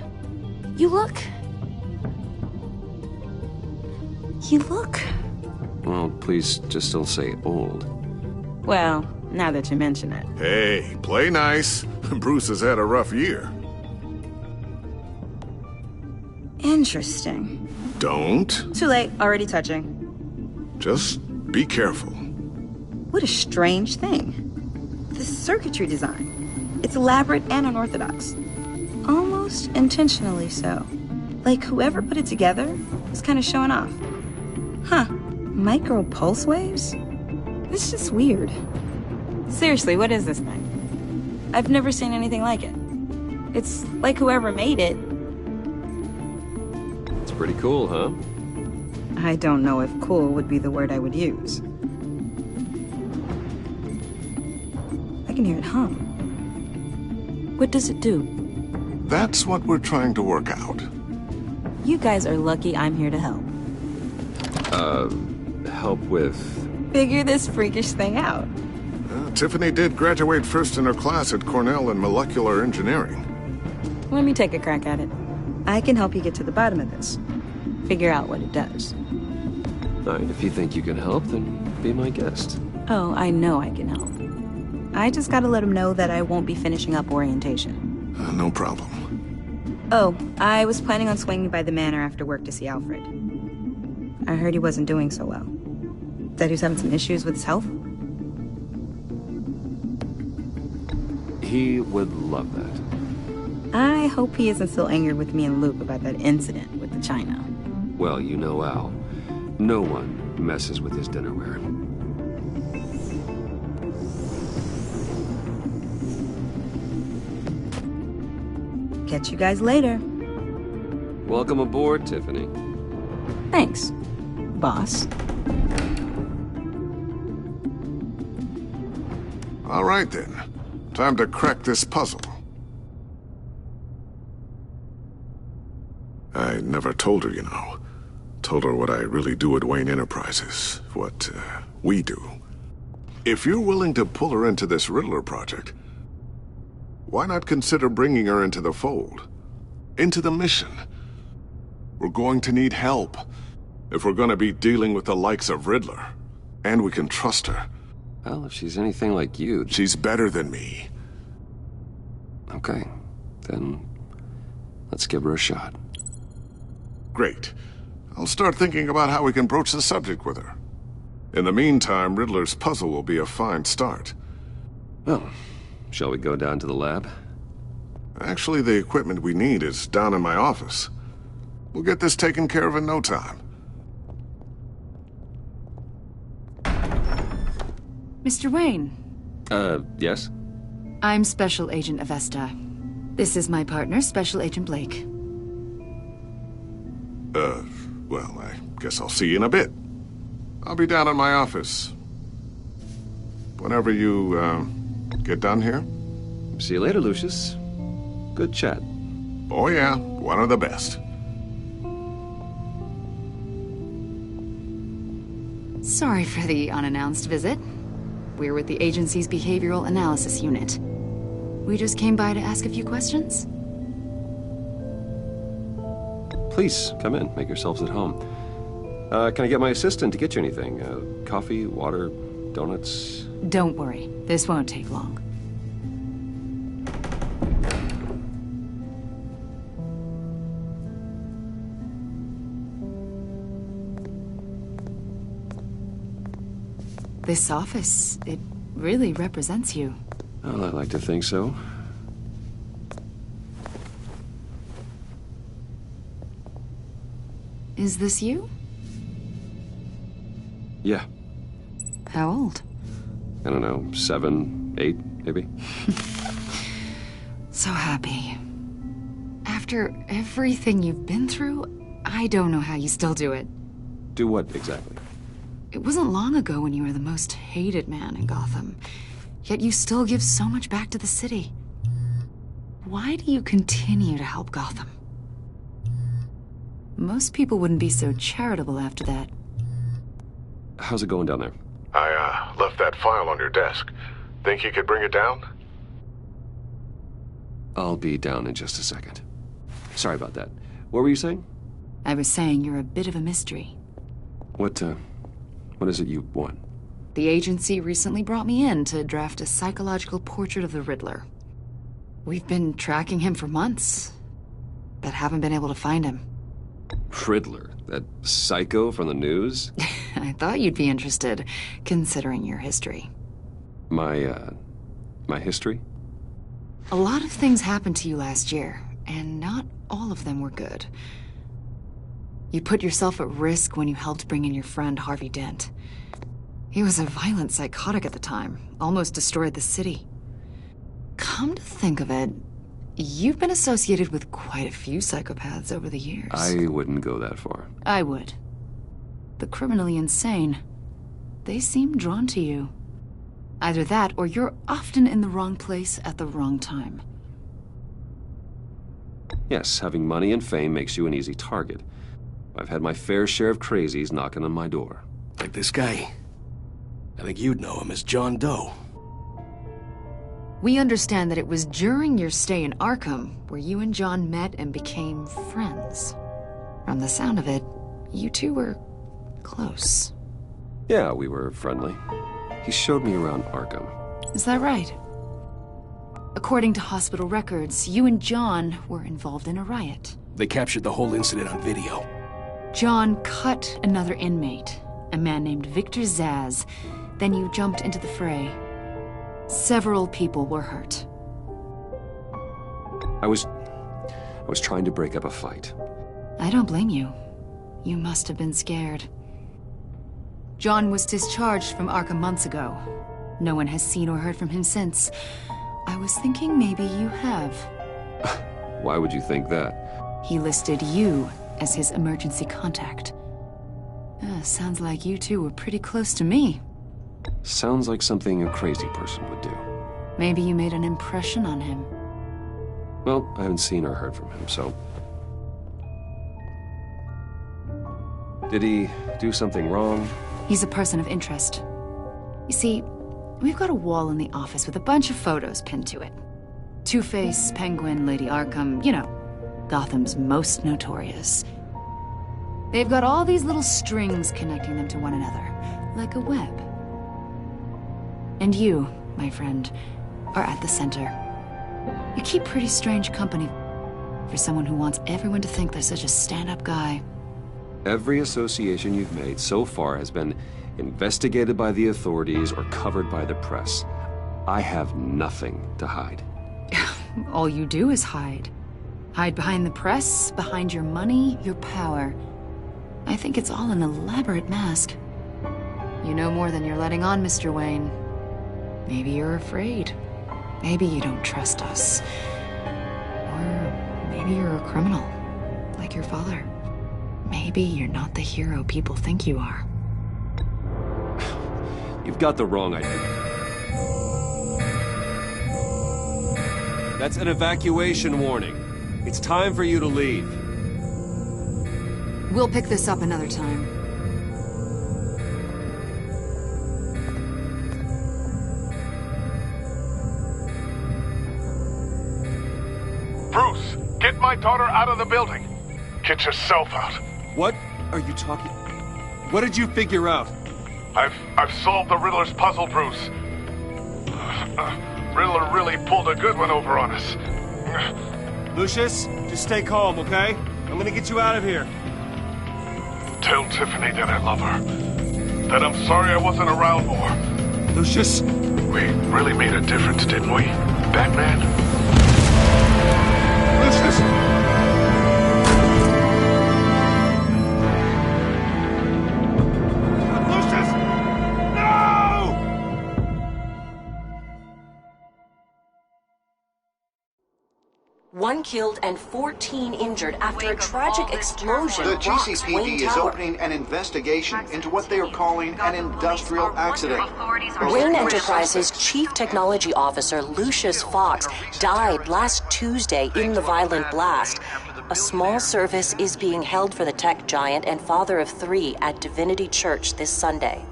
S15: Well, please just don't say old.
S4: Well, now that you mention it.
S17: Hey, play nice. Bruce has had a rough year.
S4: Interesting.
S17: Don't.
S4: Too late, already touching.
S17: Just be careful.
S4: What a strange thing. The circuitry design. It's elaborate and unorthodox. Almost intentionally so. Like whoever put it together was kind of showing off. Huh. Micro pulse waves? This is just weird. Seriously, what is this thing? I've never seen anything like it. It's like whoever made it.
S15: It's pretty cool, huh?
S4: I don't know if cool would be the word I would use. I can hear it hum. What does it do?
S17: That's what we're trying to work out.
S4: You guys are lucky I'm here to help.
S15: Help with...
S4: Figure this freakish thing out.
S17: Tiffany did graduate first in her class at Cornell in molecular engineering.
S4: Let me take a crack at it. I can help you get to the bottom of this. Figure out what it does.
S15: All right, if you think you can help, then be my guest.
S4: Oh, I know I can help. I just gotta let him know that I won't be finishing up orientation.
S17: No problem.
S4: Oh, I was planning on swinging by the manor after work to see Alfred. I heard he wasn't doing so well. That he was having some issues with his health?
S15: He would love that.
S4: I hope he isn't still angered with me and Luke about that incident with the china.
S15: Well, you know Al. No one messes with his dinnerware.
S4: Catch you guys later.
S15: Welcome aboard, Tiffany.
S4: Thanks, boss.
S17: All right, then. Time to crack this puzzle. I never told her, you know. Told her what I really do at Wayne Enterprises. What, we do. If you're willing to pull her into this Riddler project, why not consider bringing her into the fold? Into the mission? We're going to need help if we're going to be dealing with the likes of Riddler. And we can trust her.
S15: Well, if she's anything like you...
S17: She's better than me.
S15: Okay. Then let's give her a shot.
S17: Great. I'll start thinking about how we can broach the subject with her. In the meantime, Riddler's puzzle will be a fine start.
S15: Well, shall we go down to the lab?
S17: Actually, the equipment we need is down in my office. We'll get this taken care of in no time.
S13: Mr. Wayne.
S15: Yes?
S13: I'm Special Agent Avesta. This is my partner, Special Agent Blake.
S17: Well, I guess I'll see you in a bit. I'll be down in my office. Whenever you, get done here.
S15: See you later, Lucius. Good chat.
S17: Oh yeah, one of the best.
S13: Sorry for the unannounced visit. We're with the agency's Behavioral Analysis Unit. We just came by to ask a few questions.
S15: Please, come in. Make yourselves at home. Can I get my assistant to get you anything? Coffee, water, donuts?
S13: Don't worry. This won't take long. This office, it really represents you.
S15: Well, I like to think so.
S13: Is this you?
S15: Yeah.
S13: How old?
S15: I don't know, 7, 8, maybe?
S13: So happy. After everything you've been through, I don't know how you still do it.
S15: Do what, exactly?
S13: It wasn't long ago when you were the most hated man in Gotham. Yet you still give so much back to the city. Why do you continue to help Gotham? Most people wouldn't be so charitable after that.
S15: How's it going down there?
S17: I, left that file on your desk. Think you could bring it down?
S15: I'll be down in just a second. Sorry about that. What were you saying?
S13: I was saying you're a bit of a mystery.
S15: What is it you want?
S13: The agency recently brought me in to draft a psychological portrait of the Riddler. We've been tracking him for months, but haven't been able to find him.
S15: Riddler? That psycho from the news?
S13: I thought you'd be interested, considering your history.
S15: My history?
S13: A lot of things happened to you last year, and not all of them were good. You put yourself at risk when you helped bring in your friend Harvey Dent. He was a violent psychotic at the time, almost destroyed the city. Come to think of it, you've been associated with quite a few psychopaths over the years.
S15: I wouldn't go that far.
S13: I would. The criminally insane. They seem drawn to you. Either that, or you're often in the wrong place at the wrong time.
S15: Yes, having money and fame makes you an easy target. I've had my fair share of crazies knocking on my door.
S6: Like this guy. I think you'd know him as John Doe.
S13: We understand that it was during your stay in Arkham where you and John met and became friends. From the sound of it, you two were close.
S15: Yeah, we were friendly. He showed me around Arkham.
S13: Is that right? According to hospital records, you and John were involved in a riot.
S20: They captured the whole incident on video.
S13: John cut another inmate, a man named Victor Zaz. Then you jumped into the fray. Several people were hurt.
S15: I was trying to break up a fight.
S13: I don't blame you. You must have been scared. John was discharged from Arkham months ago. No one has seen or heard from him since. I was thinking maybe you have.
S15: Why would you think that?
S13: He listed you as his emergency contact. Sounds like you two were pretty close to me.
S15: Sounds like something a crazy person would do.
S13: Maybe you made an impression on him.
S15: Well, I haven't seen or heard from him, so... Did he do something wrong?
S13: He's a person of interest. You see, we've got a wall in the office with a bunch of photos pinned to it. Two-Face, Penguin, Lady Arkham, you know, Gotham's most notorious. They've got all these little strings connecting them to one another, like a web. And you, my friend, are at the center. You keep pretty strange company for someone who wants everyone to think they're such a stand-up guy.
S15: Every association you've made so far has been investigated by the authorities or covered by the press. I have nothing to hide.
S13: All you do is hide. Hide behind the press, behind your money, your power. I think it's all an elaborate mask. You know more than you're letting on, Mr. Wayne. Maybe you're afraid. Maybe you don't trust us. Or maybe you're a criminal, like your father. Maybe you're not the hero people think you are.
S15: You've got the wrong idea. That's an evacuation warning. It's time for you to leave.
S13: We'll pick this up another time.
S16: Bruce, get my daughter out of the building. Get yourself out.
S7: What are you talking? What did you figure out?
S16: I've solved the Riddler's puzzle, Bruce. Riddler really pulled a good one over on us.
S7: Lucius, just stay calm, okay? I'm gonna get you out of here.
S16: Tell Tiffany that I love her. That I'm sorry I wasn't around more.
S7: Lucius?
S16: We really made a difference, didn't we, Batman?
S7: Lucius!
S21: One killed and 14 injured after a tragic explosion.
S22: The
S21: rocks
S22: GCPD
S21: Wayne
S22: is
S21: Tower.
S22: opening an investigation into what they are calling an industrial accident.
S21: Wayne Enterprises' chief technology officer, Lucius Fox, died last Tuesday in the violent blast. A small service is being held for the tech giant and father of 3 at Divinity Church this Sunday.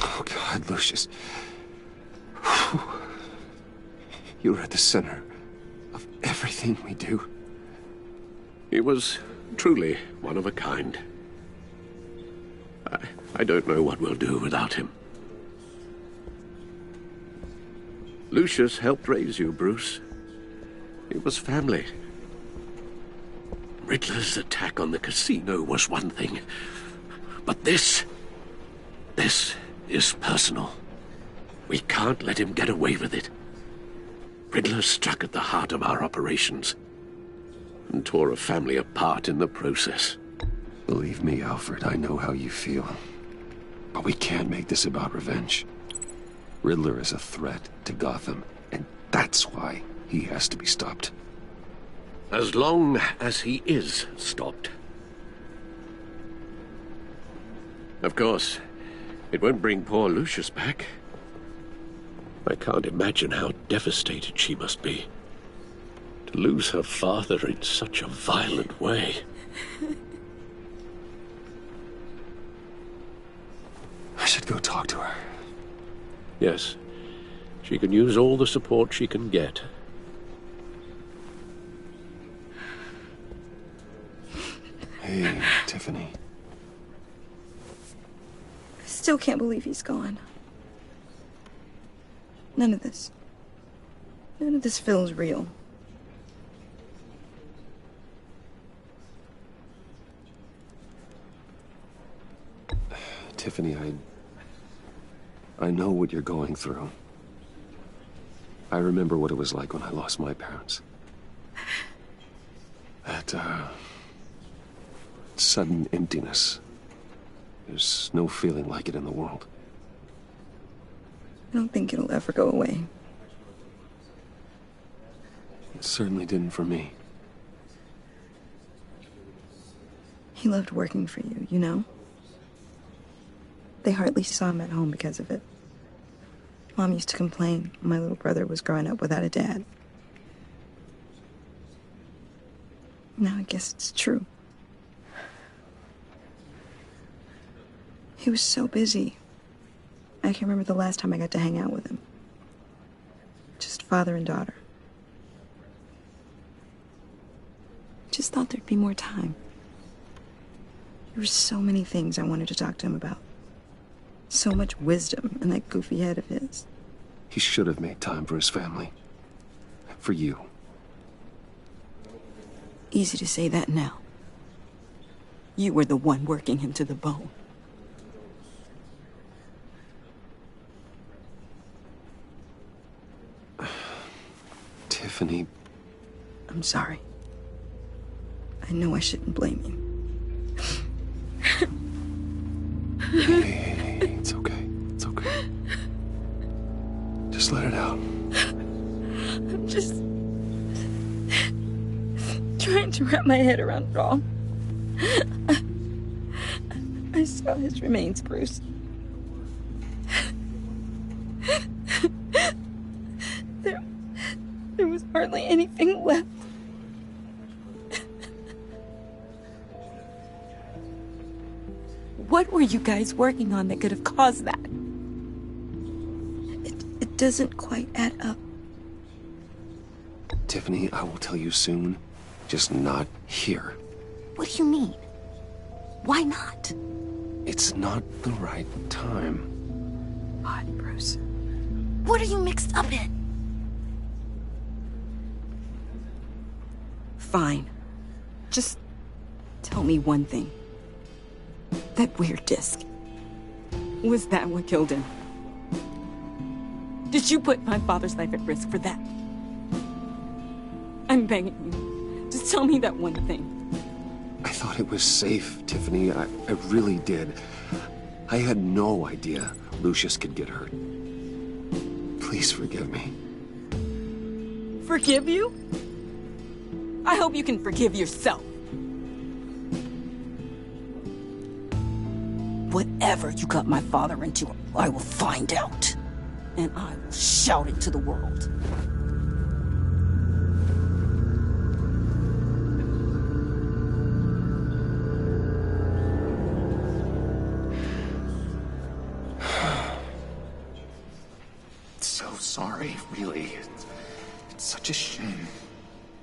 S15: Oh, God, Lucius. You're at the center of everything we do.
S14: He was truly one of a kind. I don't know what we'll do without him. Lucius helped raise you, Bruce. It was family. Riddler's attack on the casino was one thing. But this is personal. We can't let him get away with it. Riddler struck at the heart of our operations and tore a family apart in the process.
S15: Believe me, Alfred, I know how you feel. But we can't make this about revenge. Riddler is a threat to Gotham, and that's why he has to be stopped.
S14: As long as he is stopped. Of course, it won't bring poor Lucius back. I can't imagine how devastated she must be. To lose her father in such a violent way.
S15: I should go talk to her.
S14: Yes, she can use all the support she can get.
S15: Hey, Tiffany.
S4: I still can't believe he's gone. None of this feels real.
S15: Tiffany, I know what you're going through. I remember what it was like when I lost my parents. That, sudden emptiness. There's no feeling like it in the world.
S4: I don't think it'll ever go away.
S15: It certainly didn't for me.
S4: He loved working for you, you know? They hardly saw him at home because of it. Mom used to complain when my little brother was growing up without a dad. Now I guess it's true. He was so busy. I can't remember the last time I got to hang out with him. Just father and daughter. Just thought there'd be more time. There were so many things I wanted to talk to him about. So much wisdom in that goofy head of his.
S15: He should have made time for his family. For you.
S4: Easy to say that now. You were the one working him to the bone.
S15: Tiffany.
S4: I'm sorry. I know I shouldn't blame you.
S15: Hey, it's okay. It's okay. Just let it out.
S4: I'm just trying to wrap my head around it all. I saw his remains, Bruce. There was hardly anything left. What were you guys working on that could have caused that? It doesn't quite add up.
S15: Tiffany, I will tell you soon. Just not here.
S4: What do you mean? Why not?
S15: It's not the right time.
S4: God, Bruce. What are you mixed up in? Fine. Just tell me one thing. That weird disc. Was that what killed him? Did you put my father's life at risk for that? I'm begging you. Just tell me that one thing.
S15: I thought it was safe, Tiffany. I really did. I had no idea Lucius could get hurt. Please forgive me.
S4: Forgive you? I hope you can forgive yourself. Whatever you got my father into, I will find out. And I will shout it to the world.
S2: So sorry, really. It's such a shame.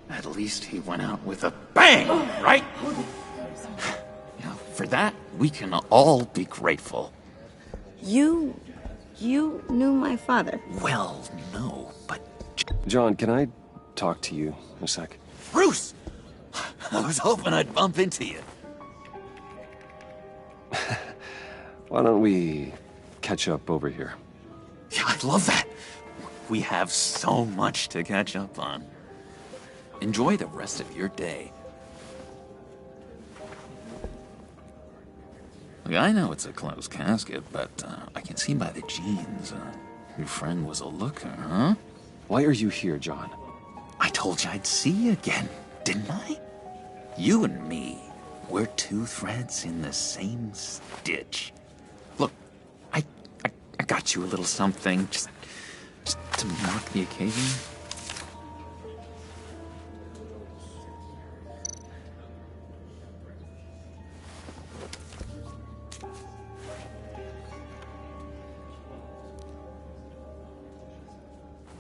S2: At least he went out with a bang, right? Now, for that, we can all be grateful.
S4: You knew my father?
S2: Well, no, but...
S15: John, can I talk to you a sec?
S2: Bruce! I was hoping I'd bump into you.
S15: Why don't we catch up over here?
S2: Yeah, I love that. We have so much to catch up on. Enjoy the rest of your day. Look, I know it's a closed casket, but I can see by the jeans, your friend was a looker, huh?
S15: Why are you here, John?
S2: I told you I'd see you again, didn't I? You and me, we're two threads in the same stitch. Look, I got you a little something, just to mark the occasion.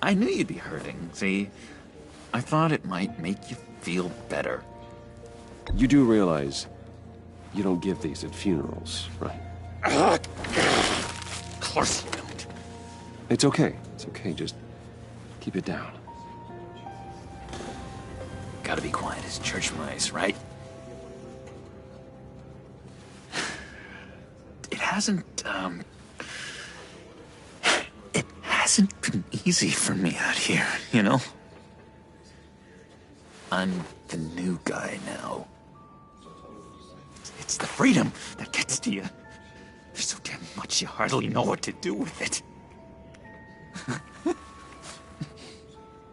S2: I knew you'd be hurting, see? I thought it might make you feel better.
S15: You do realize You don't give these at funerals, right?
S2: Of course you don't.
S15: It's okay. It's okay. Just keep it down.
S2: Gotta be quiet as church mice, right? It hasn't been easy for me out here, you know? I'm the new guy now. It's the freedom that gets to you. There's so damn much you hardly know what to do with it.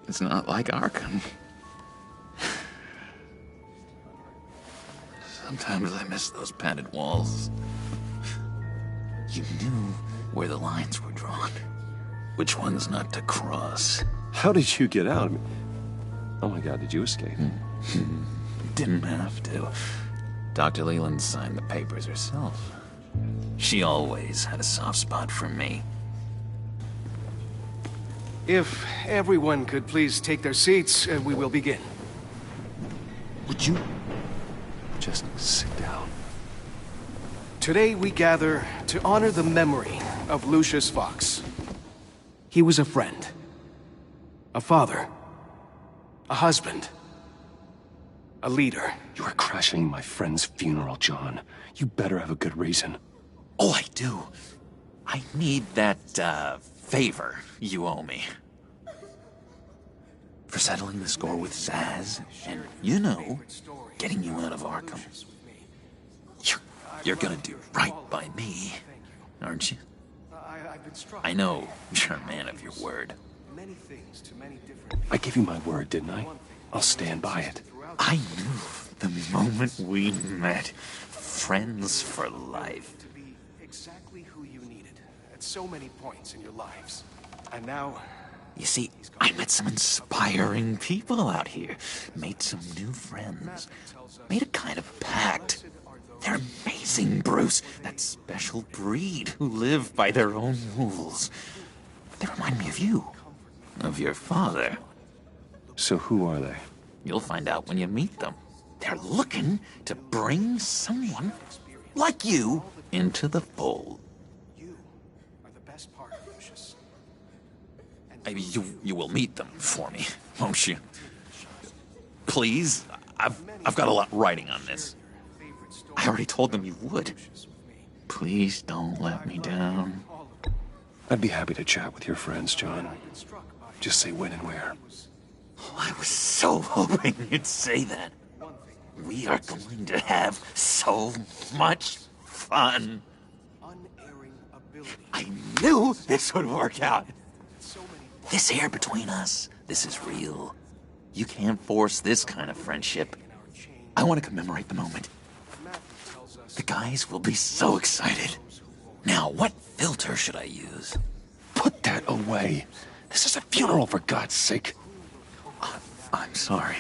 S2: It's not like Arkham. Sometimes I miss those padded walls. You knew where the lines were drawn. Which ones not to cross.
S15: How did you get out? Oh my God, did you escape?
S2: Didn't have to. Dr. Leland signed the papers herself. She always had a soft spot for me.
S20: If everyone could please take their seats, we will begin.
S2: Would you just sit down?
S20: Today we gather to honor the memory of Lucius Fox. He was a friend, a father, a husband, a leader.
S15: You are crashing my friend's funeral, John. You better have a good reason.
S2: Oh, I do. I need that, favor you owe me. For settling the score with Zaz, and, you know, getting you out of Arkham. You're gonna do right by me, aren't you? I know you're a man of your word.
S15: I gave you my word, didn't I? I'll stand by it.
S2: I knew the moment we met. Friends for life.
S20: To be exactly who you needed at so many points in your lives. And now...
S2: You see, I met some inspiring people out here. Made some new friends. Made a kind of pact. They're amazing, Bruce. That special breed who live by their own rules. They remind me of you. Of your father.
S15: So who are they?
S2: You'll find out when you meet them. They're looking to bring someone like you into the fold.
S20: You are the best part, Lucius.
S2: Maybe you will meet them for me, won't you? Please? I've got a lot writing on this. I already told them you would. Please don't let me down.
S15: I'd be happy to chat with your friends, John. Just say when and where.
S2: Oh, I was so hoping you'd say that. We are going to have so much fun. I knew this would work out. This air between us, this is real. You can't force this kind of friendship. I want to commemorate the moment. The guys will be so excited. Now, what filter should I use?
S15: Put that away. This is a funeral, for God's sake.
S2: I'm sorry.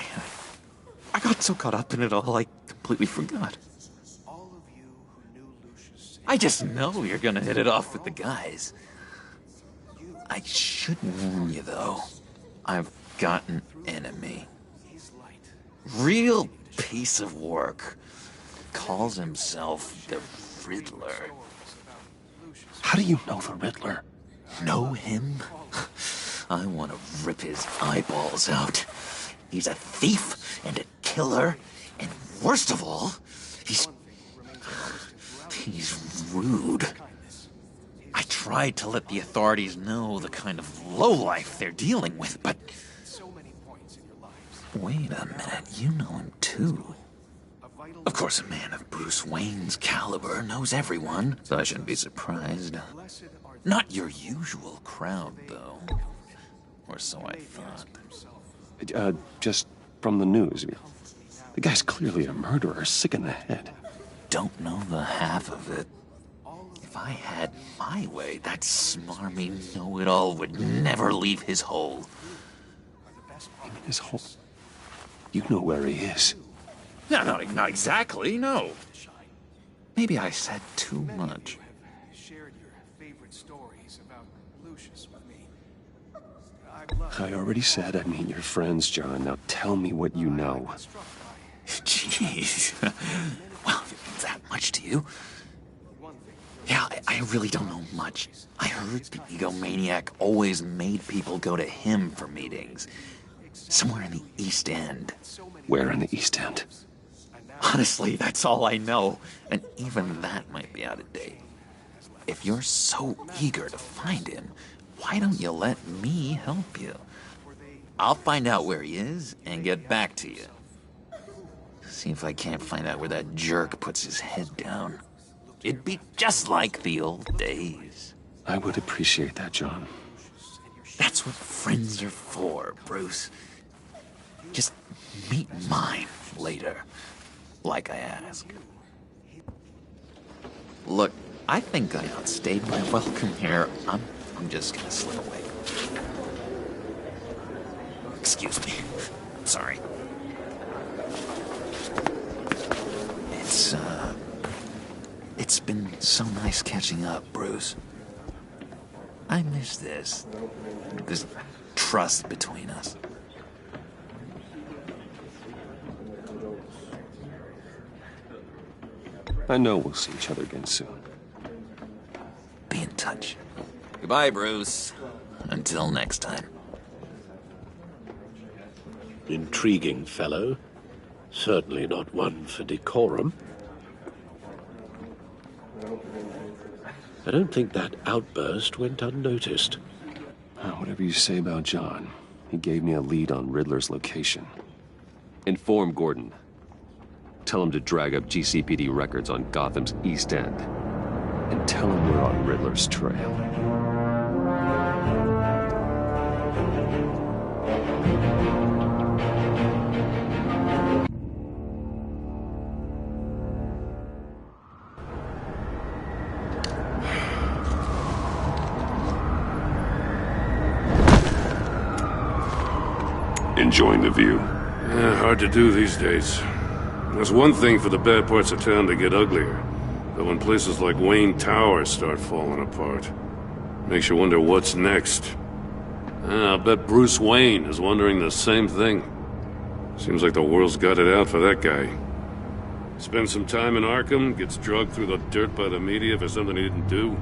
S2: I got so caught up in it all, I completely forgot. I just know you're gonna hit it off with the guys. I should warn you, though. I've got an enemy. Real piece of work. Calls himself the Riddler.
S15: How do you know the Riddler?
S2: Know him? I want to rip his eyeballs out. He's a thief and a killer, and worst of all, he's rude. I tried to let the authorities know the kind of lowlife they're dealing with, but... Wait a minute, you know him too. Of course, a man of Bruce Wayne's caliber knows everyone, so I shouldn't be surprised. Not your usual crowd, though. Or so I thought.
S15: Just from the news. The guy's clearly a murderer, sick in the head.
S2: Don't know the half of it. If I had my way, that smarmy know-it-all would never leave his hole.
S15: I mean, his hole? You know where he is.
S2: No, not exactly, no. Maybe I said too much.
S20: Shared your favorite stories about Lucius with me.
S15: I already said I'd meet your friends, John. Now tell me what you know.
S2: Jeez. Well, if it's that much attached to you. Yeah, I really don't know much. I heard the egomaniac always made people go to him for meetings. Somewhere in the East End.
S15: Where in the East End?
S2: Honestly, that's all I know. And even that might be out of date. If you're so eager to find him, why don't you let me help you? I'll find out where he is and get back to you. See if I can't find out where that jerk puts his head down. It'd be just like the old days.
S15: I would appreciate that, John.
S2: That's what friends are for, Bruce. Just meet mine later, like I asked. Look, I think I outstayed my welcome here. I'm just gonna slip away. Excuse me. Sorry. It's been so nice catching up, Bruce. I miss this trust between us.
S15: I know we'll see each other again soon.
S2: Be in touch. Goodbye, Bruce. Until next time.
S14: Intriguing fellow. Certainly not one for decorum. I don't think that outburst went unnoticed.
S15: Whatever you say about John, he gave me a lead on Riddler's location. Inform Gordon. Tell him to drag up GCPD records on Gotham's East End. And tell him we're on Riddler's trail.
S3: Enjoying the view?
S8: Yeah, hard to do these days. There's one thing for the bad parts of town to get uglier, but when places like Wayne Tower start falling apart, makes you wonder what's next. I'll bet Bruce Wayne is wondering the same thing. Seems like the world's got it out for that guy. Spends some time in Arkham, gets drugged through the dirt by the media for something he didn't do.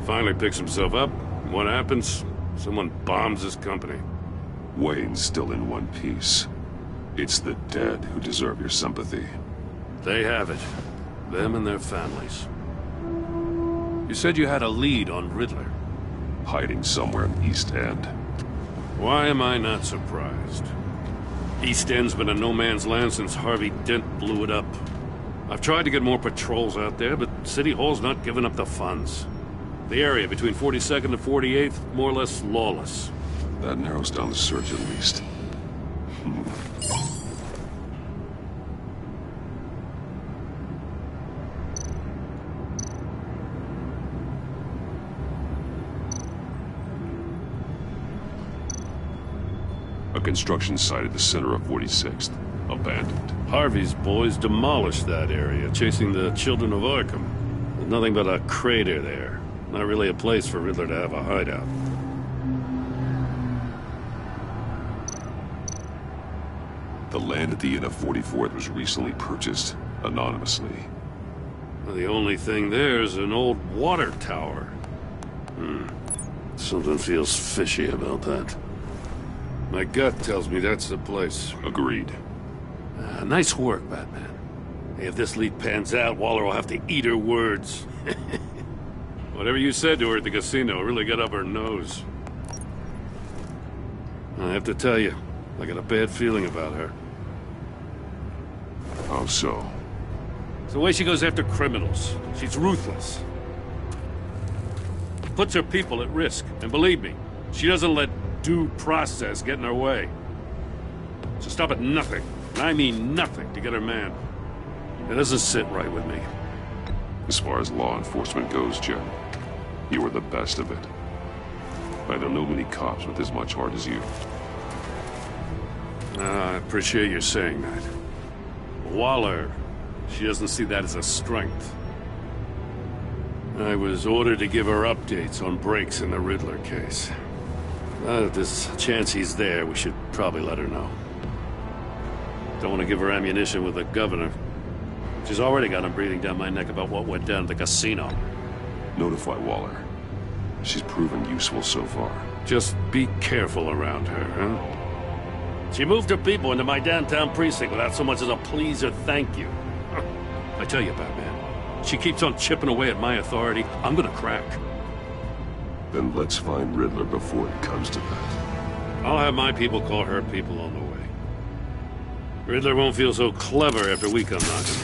S8: Finally picks himself up. What happens? Someone bombs his company.
S3: Wayne's still in one piece. It's the dead who deserve your sympathy.
S8: They have it. Them and their families. You said you had a lead on Riddler.
S3: Hiding somewhere in the East End.
S8: Why am I not surprised? East End's been a no-man's land since Harvey Dent blew it up. I've tried to get more patrols out there, but City Hall's not giving up the funds. The area between 42nd and 48th, more or less lawless.
S3: That narrows down the search at least. A construction site at the center of 46th. Abandoned.
S8: Harvey's boys demolished that area, chasing the children of Arkham. There's nothing but a crater there. Not really a place for Riddler to have a hideout.
S3: The land at the end of 44th was recently purchased anonymously.
S8: Well, the only thing there is an old water tower. Something feels fishy about that. My gut tells me that's the place.
S3: Agreed.
S8: Nice work, Batman. Hey, if this lead pans out, Waller will have to eat her words. Whatever you said to her at the casino really got up her nose. I have to tell you, I got a bad feeling about her.
S3: How so?
S8: It's the way she goes after criminals. She's ruthless. Puts her people at risk. And believe me, she doesn't let due process get in her way. So stop at nothing, and I mean nothing, to get her man. It doesn't sit right with me.
S3: As far as law enforcement goes, Jim, you were the best of it. I don't know many cops with as much heart as you.
S8: I appreciate you saying that. Waller, she doesn't see that as a strength. I was ordered to give her updates on breaks in the Riddler case. If there's a chance he's there, we should probably let her know. Don't want to give her ammunition with the governor. She's already got him breathing down my neck about what went down at the casino.
S3: Notify Waller. She's proven useful so far.
S8: Just be careful around her, huh? She moved her people into my downtown precinct without so much as a please or thank you. I tell you, Batman, she keeps on chipping away at my authority. I'm gonna crack.
S3: Then let's find Riddler before it comes to that.
S8: I'll have my people call her people on the way. Riddler won't feel so clever after we come knocking.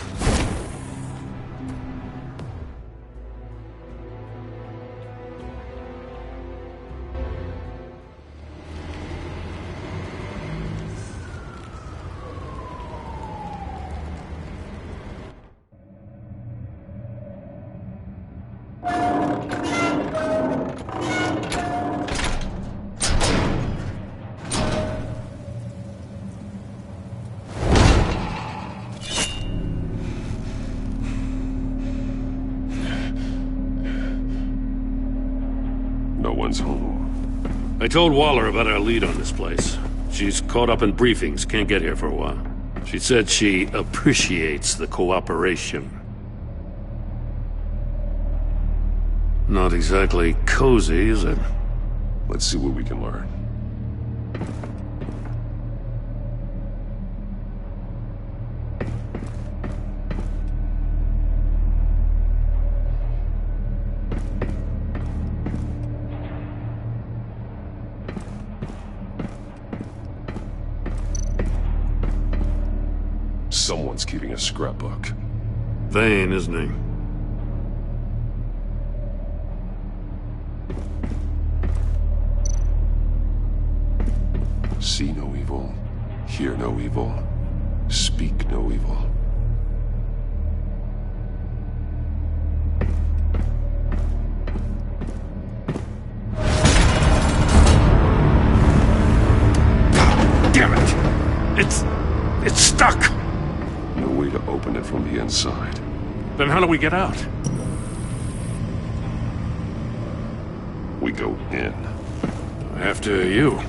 S3: Home.
S8: I told Waller about our lead on this place. She's caught up in briefings, can't get here for a while. She said she appreciates the cooperation. Not exactly cozy, is it?
S3: Let's see what we can learn. Someone's keeping a scrapbook.
S8: Vain, isn't he?
S3: See no evil, hear no evil, speak no evil.
S8: Damn it! It's stuck!
S3: No way to open it from the inside.
S8: Then how do we get out?
S3: We go in.
S8: After you.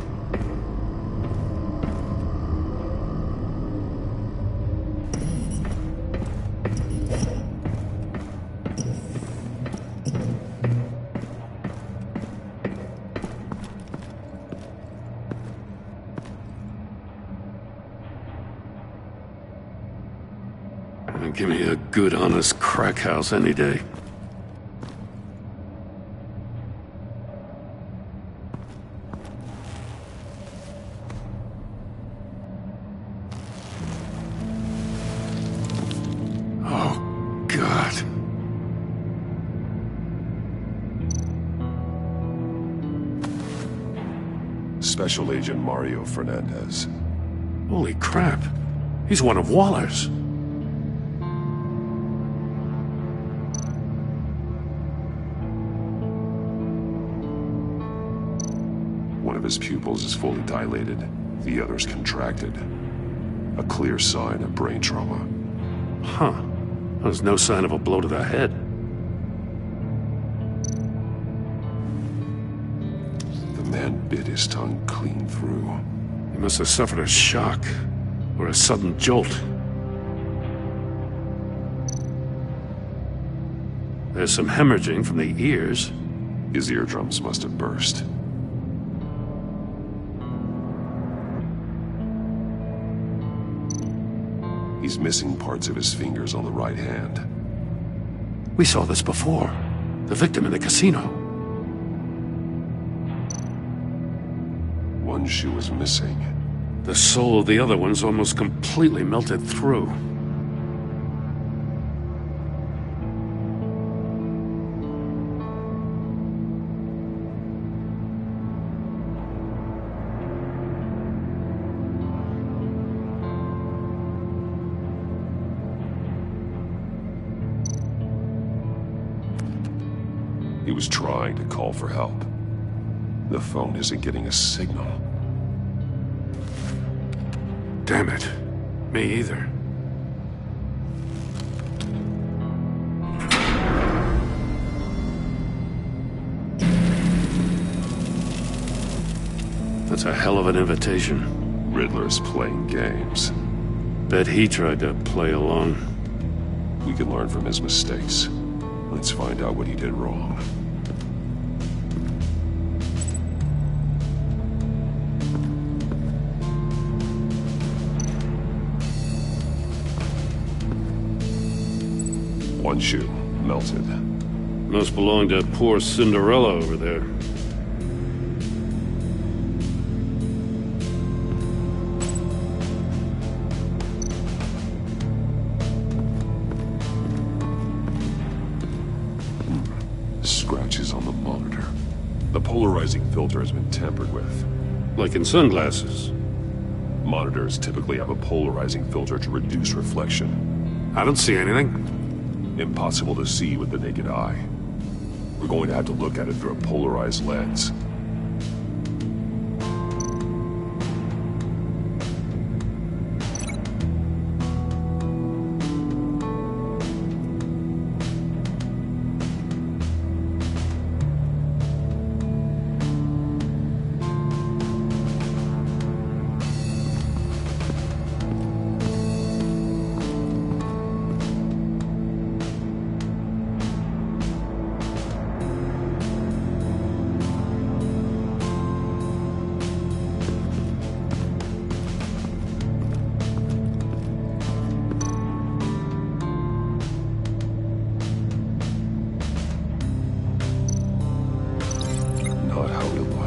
S8: Give me a good, honest crack house any day. Oh, God.
S3: Special Agent Mario Fernandez.
S8: Holy crap. He's one of Waller's.
S3: One of his pupils is fully dilated, the other's contracted. A clear sign of brain trauma.
S8: Huh. There's no sign of a blow to the head.
S3: The man bit his tongue clean through.
S8: He must have suffered a shock, or a sudden jolt. There's some hemorrhaging from the ears.
S3: His eardrums must have burst. He's missing parts of his fingers on the right hand.
S8: We saw this before. The victim in the casino.
S3: One shoe is missing.
S8: The sole of the other one's almost completely melted through.
S3: He was trying to call for help. The phone isn't getting a signal.
S8: Damn it. Me either. That's a hell of an invitation.
S3: Riddler's playing games.
S8: Bet he tried to play along.
S3: We can learn from his mistakes. Let's find out what he did wrong. One shoe, melted.
S8: Must belong to poor Cinderella over there.
S3: Scratches on the monitor. The polarizing filter has been tampered with.
S8: Like in sunglasses.
S3: Monitors typically have a polarizing filter to reduce reflection.
S8: I don't see anything.
S3: Impossible to see with the naked eye. We're going to have to look at it through a polarized lens.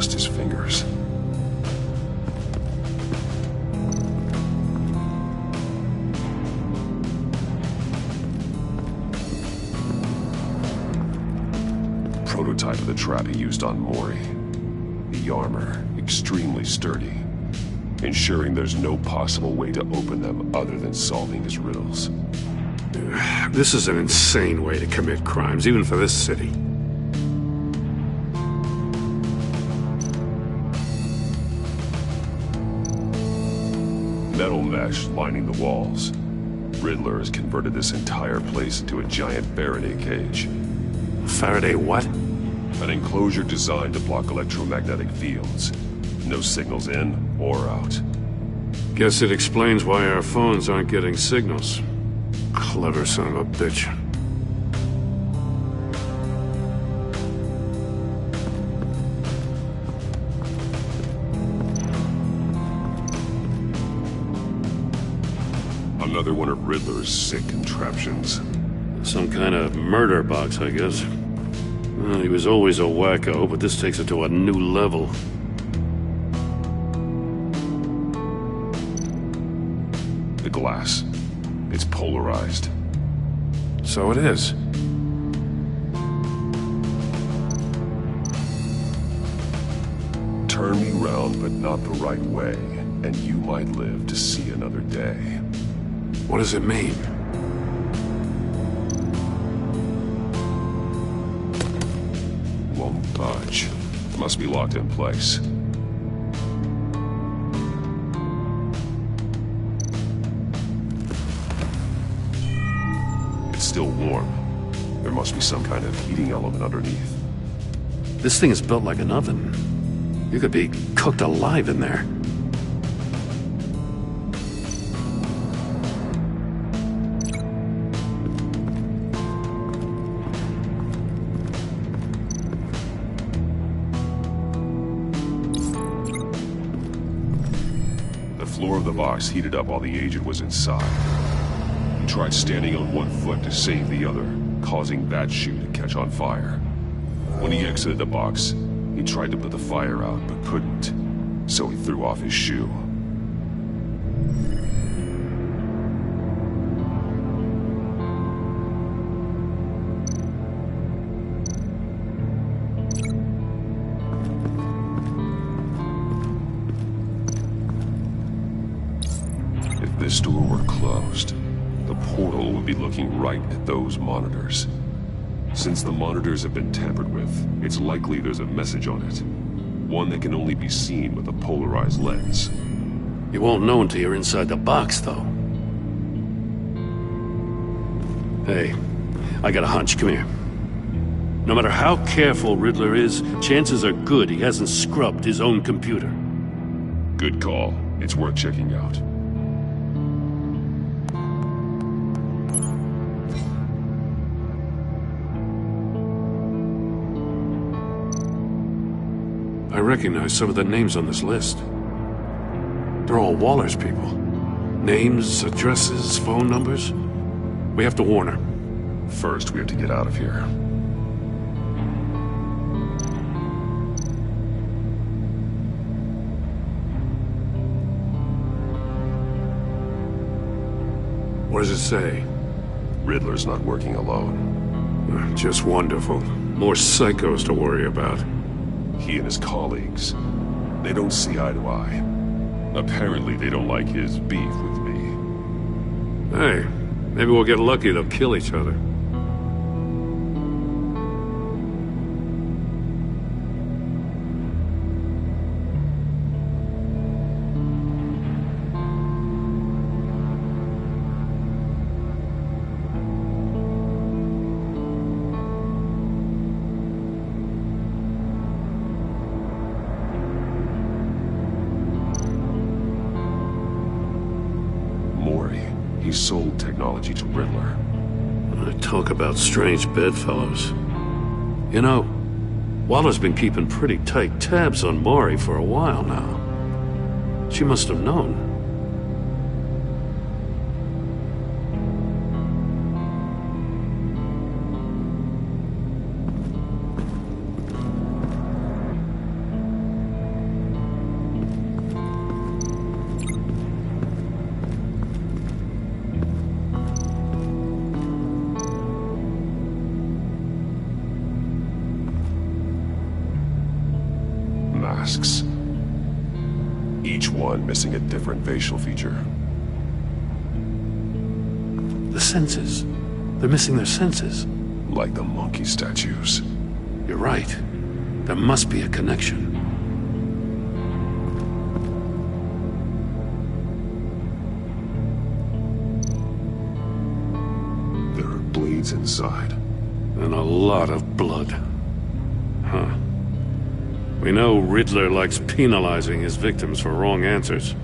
S3: His fingers. Prototype of the trap he used on Mori. The armor, extremely sturdy, ensuring there's no possible way to open them other than solving his riddles.
S8: This is an insane way to commit crimes, even for this city.
S3: Metal mesh lining the walls. Riddler has converted this entire place into a giant Faraday cage.
S8: Faraday what?
S3: An enclosure designed to block electromagnetic fields. No signals in or out.
S8: Guess it explains why our phones aren't getting signals. Clever son of a bitch.
S3: Another one of Riddler's sick contraptions.
S8: Some kind of murder box, I guess. Well, he was always a wacko, but this takes it to a new level.
S3: The glass. It's polarized.
S8: So it is.
S3: Turn me round, but not the right way, and you might live to see another day.
S8: What does it mean?
S3: Won't budge. Must be locked in place. It's still warm. There must be some kind of heating element underneath.
S8: This thing is built like an oven. You could be cooked alive in there.
S3: The floor of the box heated up while the agent was inside. He tried standing on one foot to save the other, causing that shoe to catch on fire. When he exited the box, he tried to put the fire out, but couldn't, so he threw off his shoe. If this door were closed, the portal would be looking right at those monitors. Since the monitors have been tampered with, it's likely there's a message on it. One that can only be seen with a polarized lens.
S8: You won't know until you're inside the box, though. Hey, I got a hunch. Come here. No matter how careful Riddler is, chances are good he hasn't scrubbed his own computer.
S3: Good call. It's worth checking out.
S8: I recognize some of the names on this list. They're all Waller's people. Names, addresses, phone numbers. We have to warn her.
S3: First, we have to get out of here.
S8: What does it say?
S3: Riddler's not working alone.
S8: Just wonderful. More psychos to worry about.
S3: He and his colleagues, they don't see eye to eye. Apparently, they don't like his beef with me.
S8: Hey, maybe we'll get lucky. They'll kill each other.
S3: He sold technology to Riddler.
S8: Talk about strange bedfellows. You know, Waller's been keeping pretty tight tabs on Maury for a while now. She must have known.
S3: Masks. Each one missing a different facial feature.
S8: The senses. They're missing their senses.
S3: Like the monkey statues.
S8: You're right. There must be a connection.
S3: There are blades inside.
S8: And a lot of blood. Huh. We know Riddler likes penalizing his victims for wrong answers.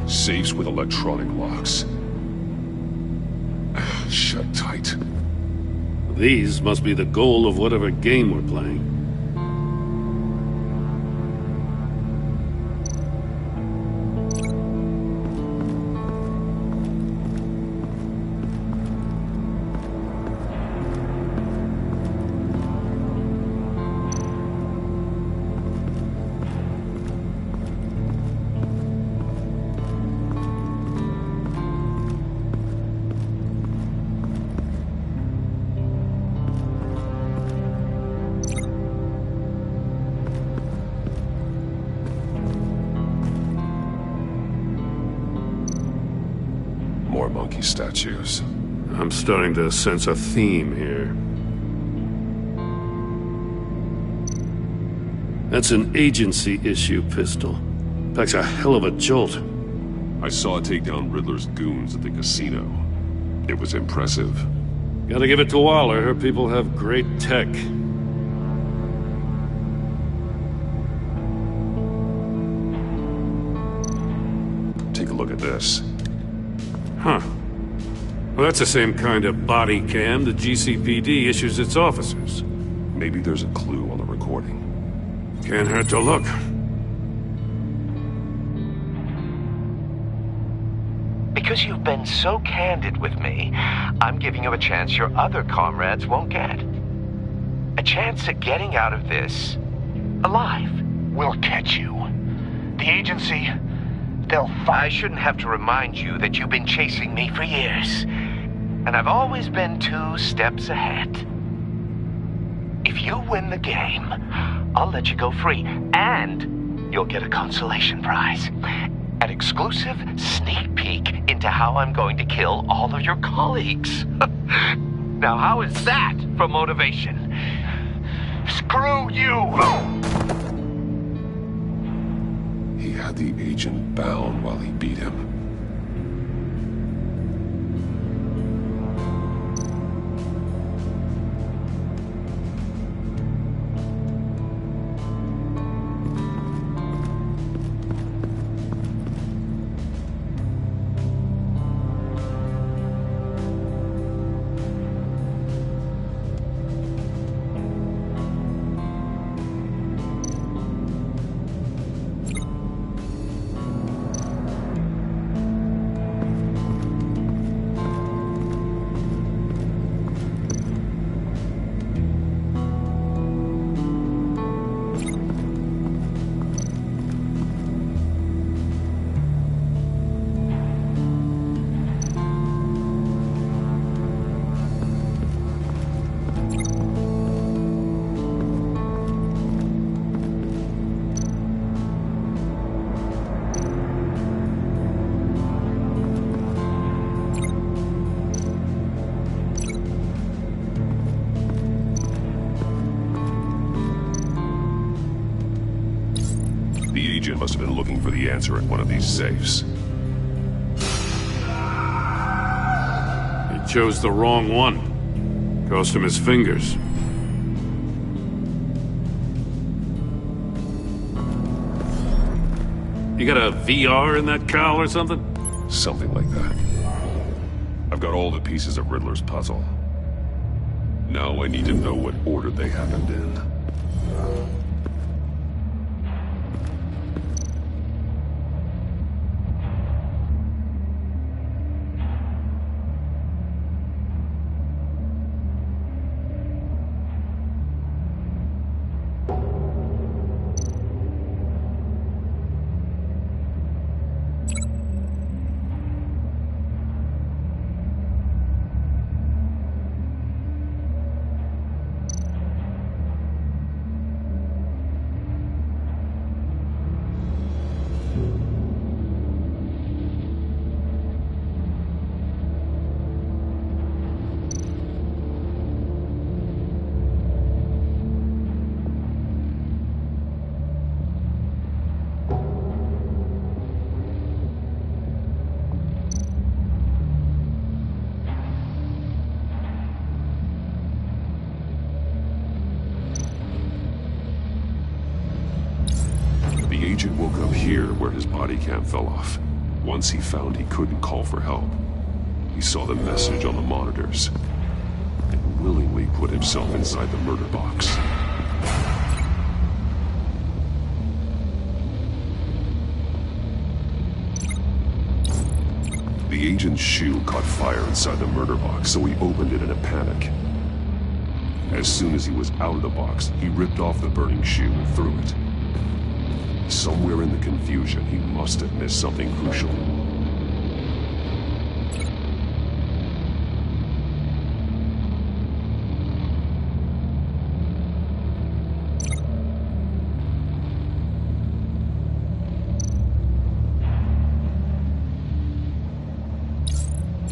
S3: Safes with electronic locks. Shut tight.
S8: These must be the goal of whatever game we're playing.
S3: More monkey statues.
S8: I'm starting to sense a theme here. That's an agency issue pistol. Packs a hell of a jolt.
S3: I saw it take down Riddler's goons at the casino. It was impressive.
S8: Gotta give it to Waller. Her people have great tech.
S3: Take a look at this.
S8: Huh. Well, that's the same kind of body cam the GCPD issues its officers.
S3: Maybe there's a clue on the recording.
S8: Can't hurt to look.
S1: Because you've been so candid with me, I'm giving you a chance your other comrades won't get. A chance at getting out of this alive.
S9: We'll catch you. The agency, they'll find...
S1: I shouldn't have to remind you that you've been chasing me for years. And I've always been 2 steps ahead. If you win the game, I'll let you go free. And you'll get a consolation prize. An exclusive sneak peek into how I'm going to kill all of your colleagues. Now, how is that for motivation?
S9: Screw you!
S3: He had the agent bound while he beat him. agent must have been looking for the answer in one of these safes.
S8: He chose the wrong one. Cost him his fingers. You got a VR in that cowl or something?
S3: Something like that. I've got all the pieces of Riddler's puzzle. Now I need to know what order they happened in. The agent woke up here where his body cam fell off. Once he found he couldn't call for help, he saw the message on the monitors and willingly put himself inside the murder box. The agent's shoe caught fire inside the murder box, so he opened it in a panic. As soon as he was out of the box, he ripped off the burning shoe and threw it. Somewhere in the confusion, he must have missed something crucial.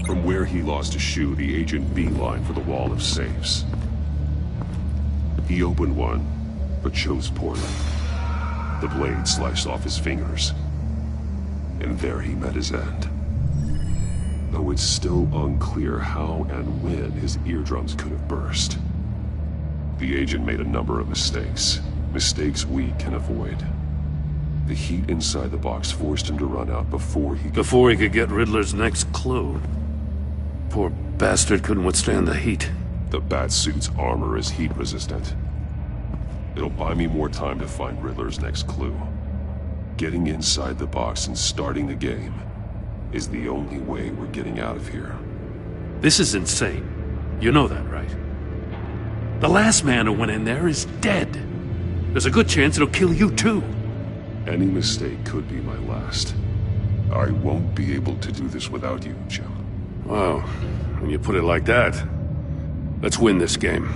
S3: From where he lost a shoe, the agent beelined for the wall of safes. He opened one, but chose poorly. The blade sliced off his fingers, and there he met his end. Though it's still unclear how and when his eardrums could have burst. The agent made a number of mistakes. Mistakes we can avoid. The heat inside the box forced him to run out before he
S8: could get Riddler's next clue. Poor bastard couldn't withstand the heat.
S3: The Batsuit's armor is heat resistant. It'll buy me more time to find Riddler's next clue. Getting inside the box and starting the game is the only way we're getting out of here.
S8: This is insane. You know that, right? The last man who went in there is dead. There's a good chance it'll kill you too.
S3: Any mistake could be my last. I won't be able to do this without you, Jim.
S8: Wow, when you put it like that, let's win this game.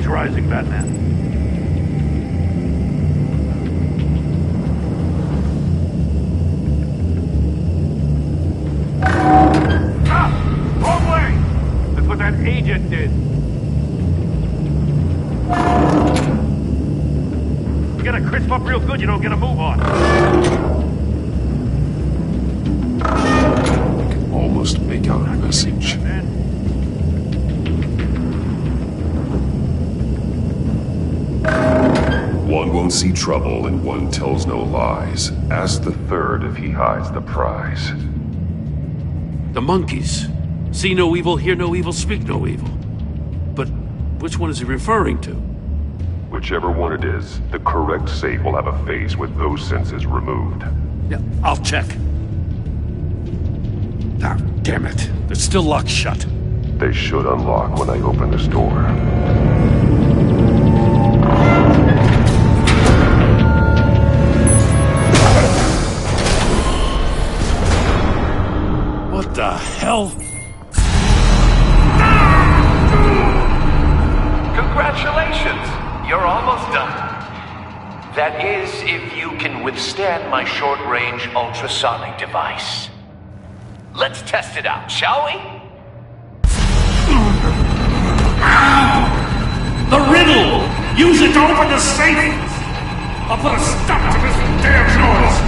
S8: Keeps rising, Batman. Wrong way! That's what that agent did. You gotta crisp up real good, you don't get a move on.
S3: I can almost make out a message. One won't see trouble and one tells no lies. Ask the third if he hides the prize.
S8: The monkeys. See no evil, hear no evil, speak no evil. But which one is he referring to?
S3: Whichever one it is, the correct safe will have a face with those senses removed.
S8: Yeah, I'll check. Ah, damn it. They're still locked shut.
S3: They should unlock when I open this door.
S8: What the hell?
S1: Congratulations! You're almost done. That is, if you can withstand my short-range ultrasonic device. Let's test it out, shall we?
S8: The riddle! Use it to open the safe! I'll put a stop to this damn noise!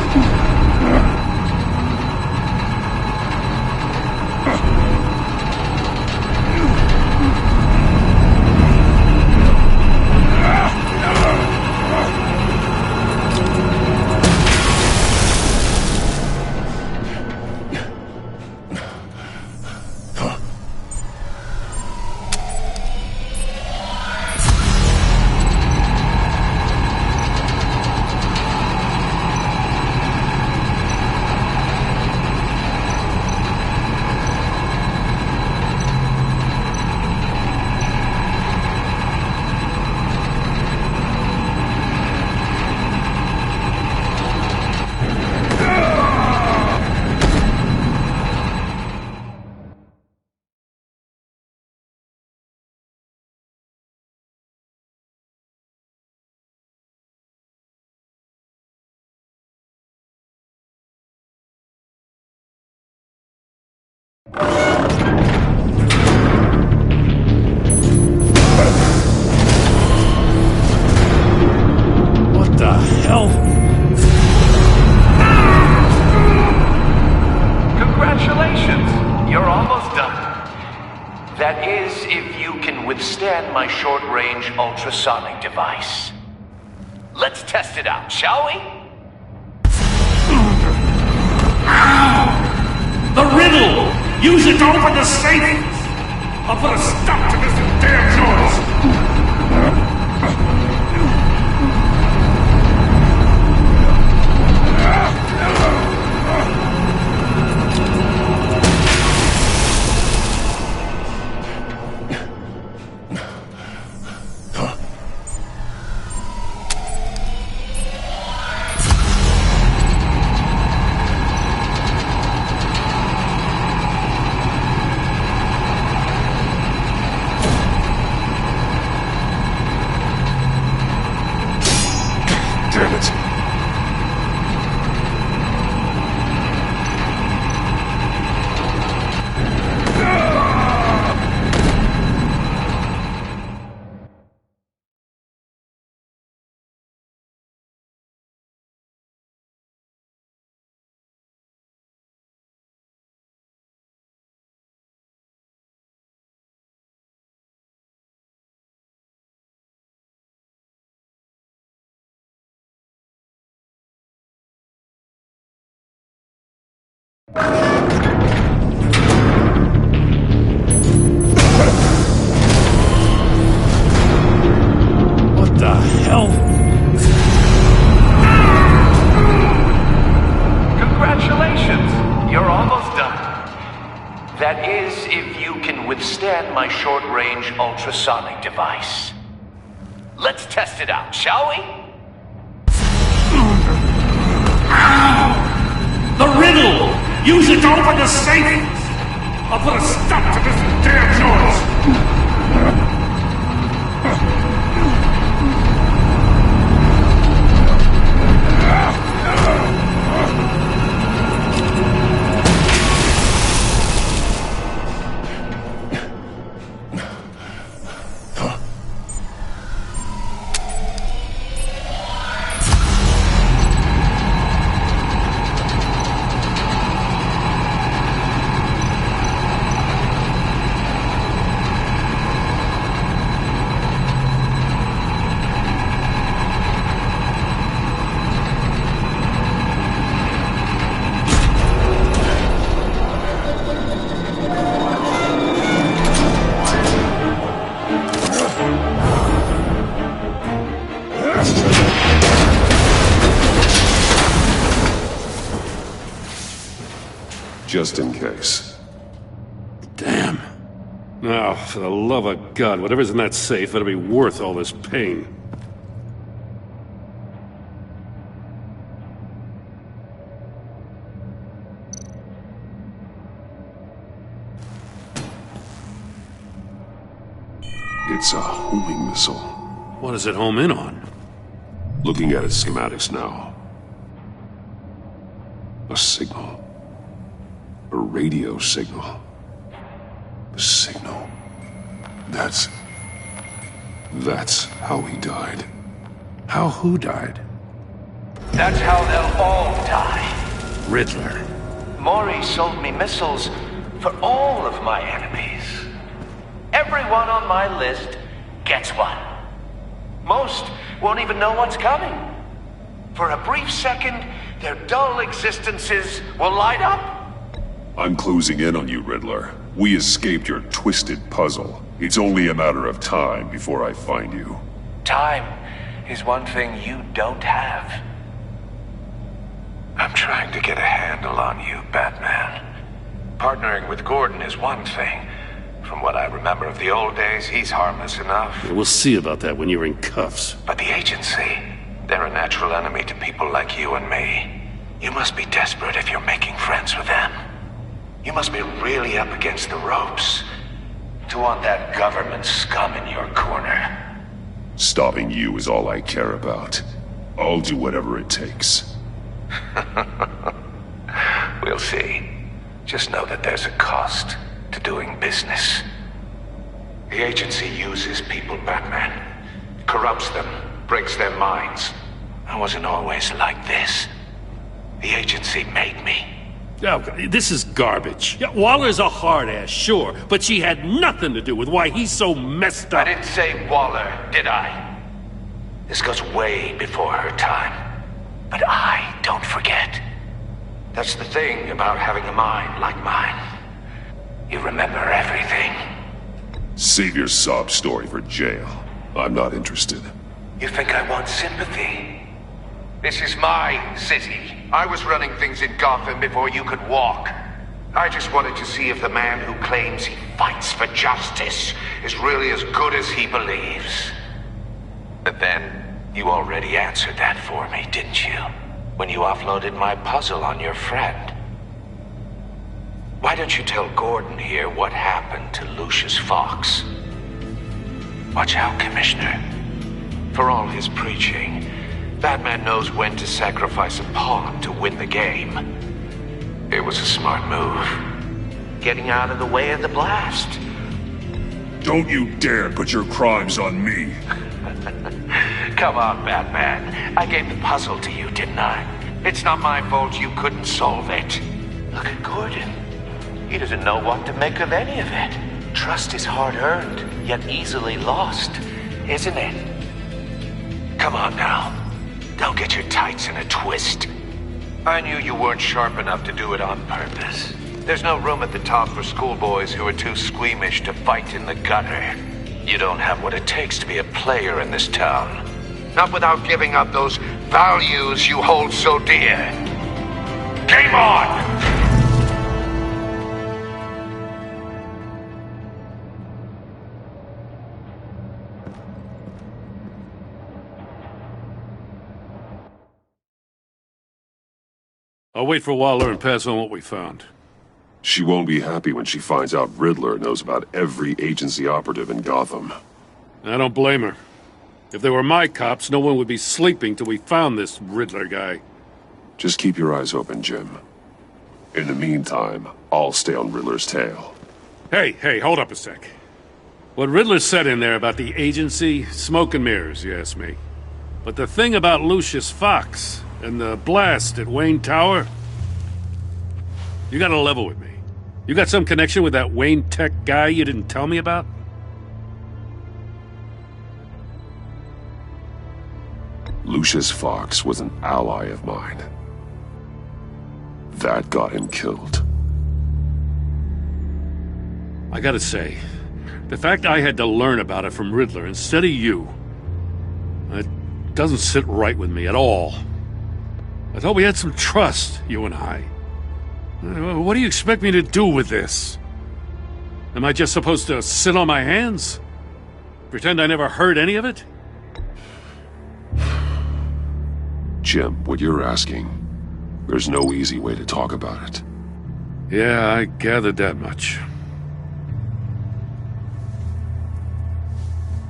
S8: What the hell?
S1: Congratulations! You're almost done. That is, if you can withstand my short-range ultrasonic device. Let's test it out, shall we?
S8: The riddle! Use it to open the safe! I'll put a stop to this damn noise! What the hell?
S1: Congratulations! You're almost done. That is, if you can withstand my short-range ultrasonic device. Let's test it out, shall we?
S8: The riddle! Use it to open the safe! I'll put a stop to this damn noise!
S3: just in case.
S8: Damn. Now, for the love of God, whatever's in that safe better be worth all this pain.
S3: It's a homing missile.
S8: What does it home in on?
S3: Looking at its schematics now. A signal. A radio signal. A signal. That's how he died.
S8: How who died?
S1: That's how they'll all die.
S8: Riddler.
S1: Maury sold me missiles for all of my enemies. Everyone on my list gets one. Most won't even know what's coming. For a brief second, their dull existences will light up.
S3: I'm closing in on you, Riddler. We escaped your twisted puzzle. It's only a matter of time before I find you.
S1: Time is one thing you don't have. I'm trying to get a handle on you, Batman. Partnering with Gordon is one thing. From what I remember of the old days, he's harmless enough.
S8: We'll see about that when you're in cuffs.
S1: But the agency, they're a natural enemy to people like you and me. You must be desperate if you're making friends with them. You must be really up against the ropes to want that government scum in your corner.
S3: Stopping you is all I care about. I'll do whatever it takes.
S1: We'll see. Just know that there's a cost to doing business. The agency uses people, Batman. Corrupts them, breaks their minds. I wasn't always like this. The agency made me.
S8: Oh, this is garbage. Yeah, Waller's a hard-ass, sure, but she had nothing to do with why he's so messed up.
S1: I didn't say Waller, did I? This goes way before her time. But I don't forget. That's the thing about having a mind like mine. You remember everything.
S3: Save your sob story for jail. I'm not interested.
S1: You think I want sympathy? This is my city. I was running things in Gotham before you could walk. I just wanted to see if the man who claims he fights for justice is really as good as he believes. But then, you already answered that for me, didn't you? When you offloaded my puzzle on your friend. Why don't you tell Gordon here what happened to Lucius Fox? Watch out, Commissioner. For all his preaching, Batman knows when to sacrifice a pawn to win the game. It was a smart move. Getting out of the way of the blast.
S3: Don't you dare put your crimes on me.
S1: Come on, Batman. I gave the puzzle to you, didn't I? It's not my fault you couldn't solve it. Look at Gordon. He doesn't know what to make of any of it. Trust is hard-earned, yet easily lost, isn't it? Come on now. Don't get your tights in a twist. I knew you weren't sharp enough to do it on purpose. There's no room at the top for schoolboys who are too squeamish to fight in the gutter. You don't have what it takes to be a player in this town. Not without giving up those values you hold so dear. Game on!
S8: I'll wait for Waller and pass on what we found.
S3: She won't be happy when she finds out Riddler knows about every agency operative in Gotham.
S8: I don't blame her. If they were my cops, no one would be sleeping till we found this Riddler guy.
S3: Just keep your eyes open, Jim. In the meantime, I'll stay on Riddler's tail.
S8: Hey, hold up a sec. What Riddler said in there about the agency, smoke and mirrors, you ask me. But the thing about Lucius Fox and the blast at Wayne Tower, you gotta level with me. You got some connection with that Wayne Tech guy you didn't tell me about?
S3: Lucius Fox was an ally of mine. That got him killed.
S8: I gotta say, the fact I had to learn about it from Riddler instead of you, it doesn't sit right with me at all. I thought we had some trust, you and I. What do you expect me to do with this? Am I just supposed to sit on my hands? Pretend I never heard any of it?
S3: Jim, what you're asking, there's no easy way to talk about it.
S8: Yeah, I gathered that much.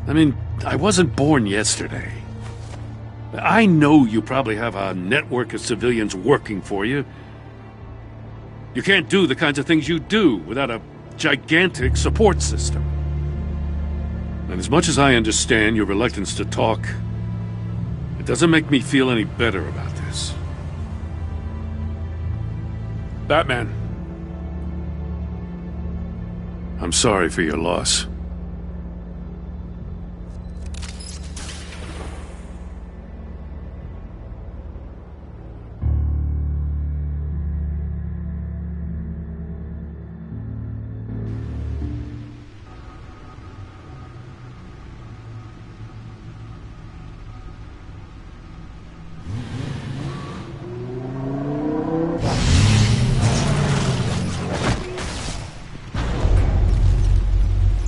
S8: I mean, I wasn't born yesterday. I know you probably have a network of civilians working for you. You can't do the kinds of things you do without a gigantic support system. And as much as I understand your reluctance to talk, it doesn't make me feel any better about this. Batman, I'm sorry for your loss.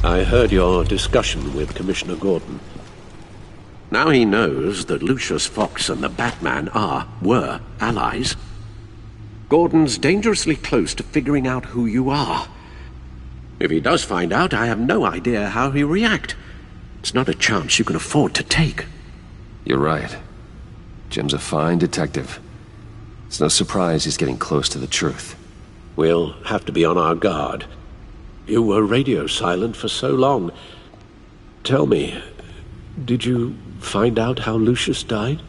S14: I heard your discussion with Commissioner Gordon. Now he knows that Lucius Fox and the Batman were allies. Gordon's dangerously close to figuring out who you are. If he does find out, I have no idea how he'll react. It's not a chance you can afford to take.
S15: You're right. Jim's a fine detective. It's no surprise he's getting close to the truth.
S14: We'll have to be on our guard. You were radio silent for so long. Tell me, did you find out how Lucius died?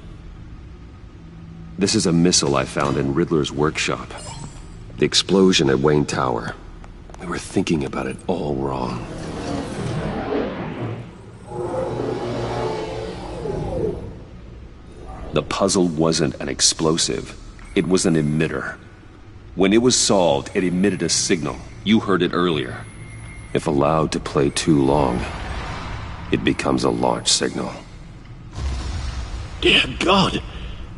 S15: This is a missile I found in Riddler's workshop. The explosion at Wayne Tower. We were thinking about it all wrong. The puzzle wasn't an explosive. It was an emitter. When it was solved, it emitted a signal. You heard it earlier. If allowed to play too long, it becomes a launch signal.
S14: Dear God!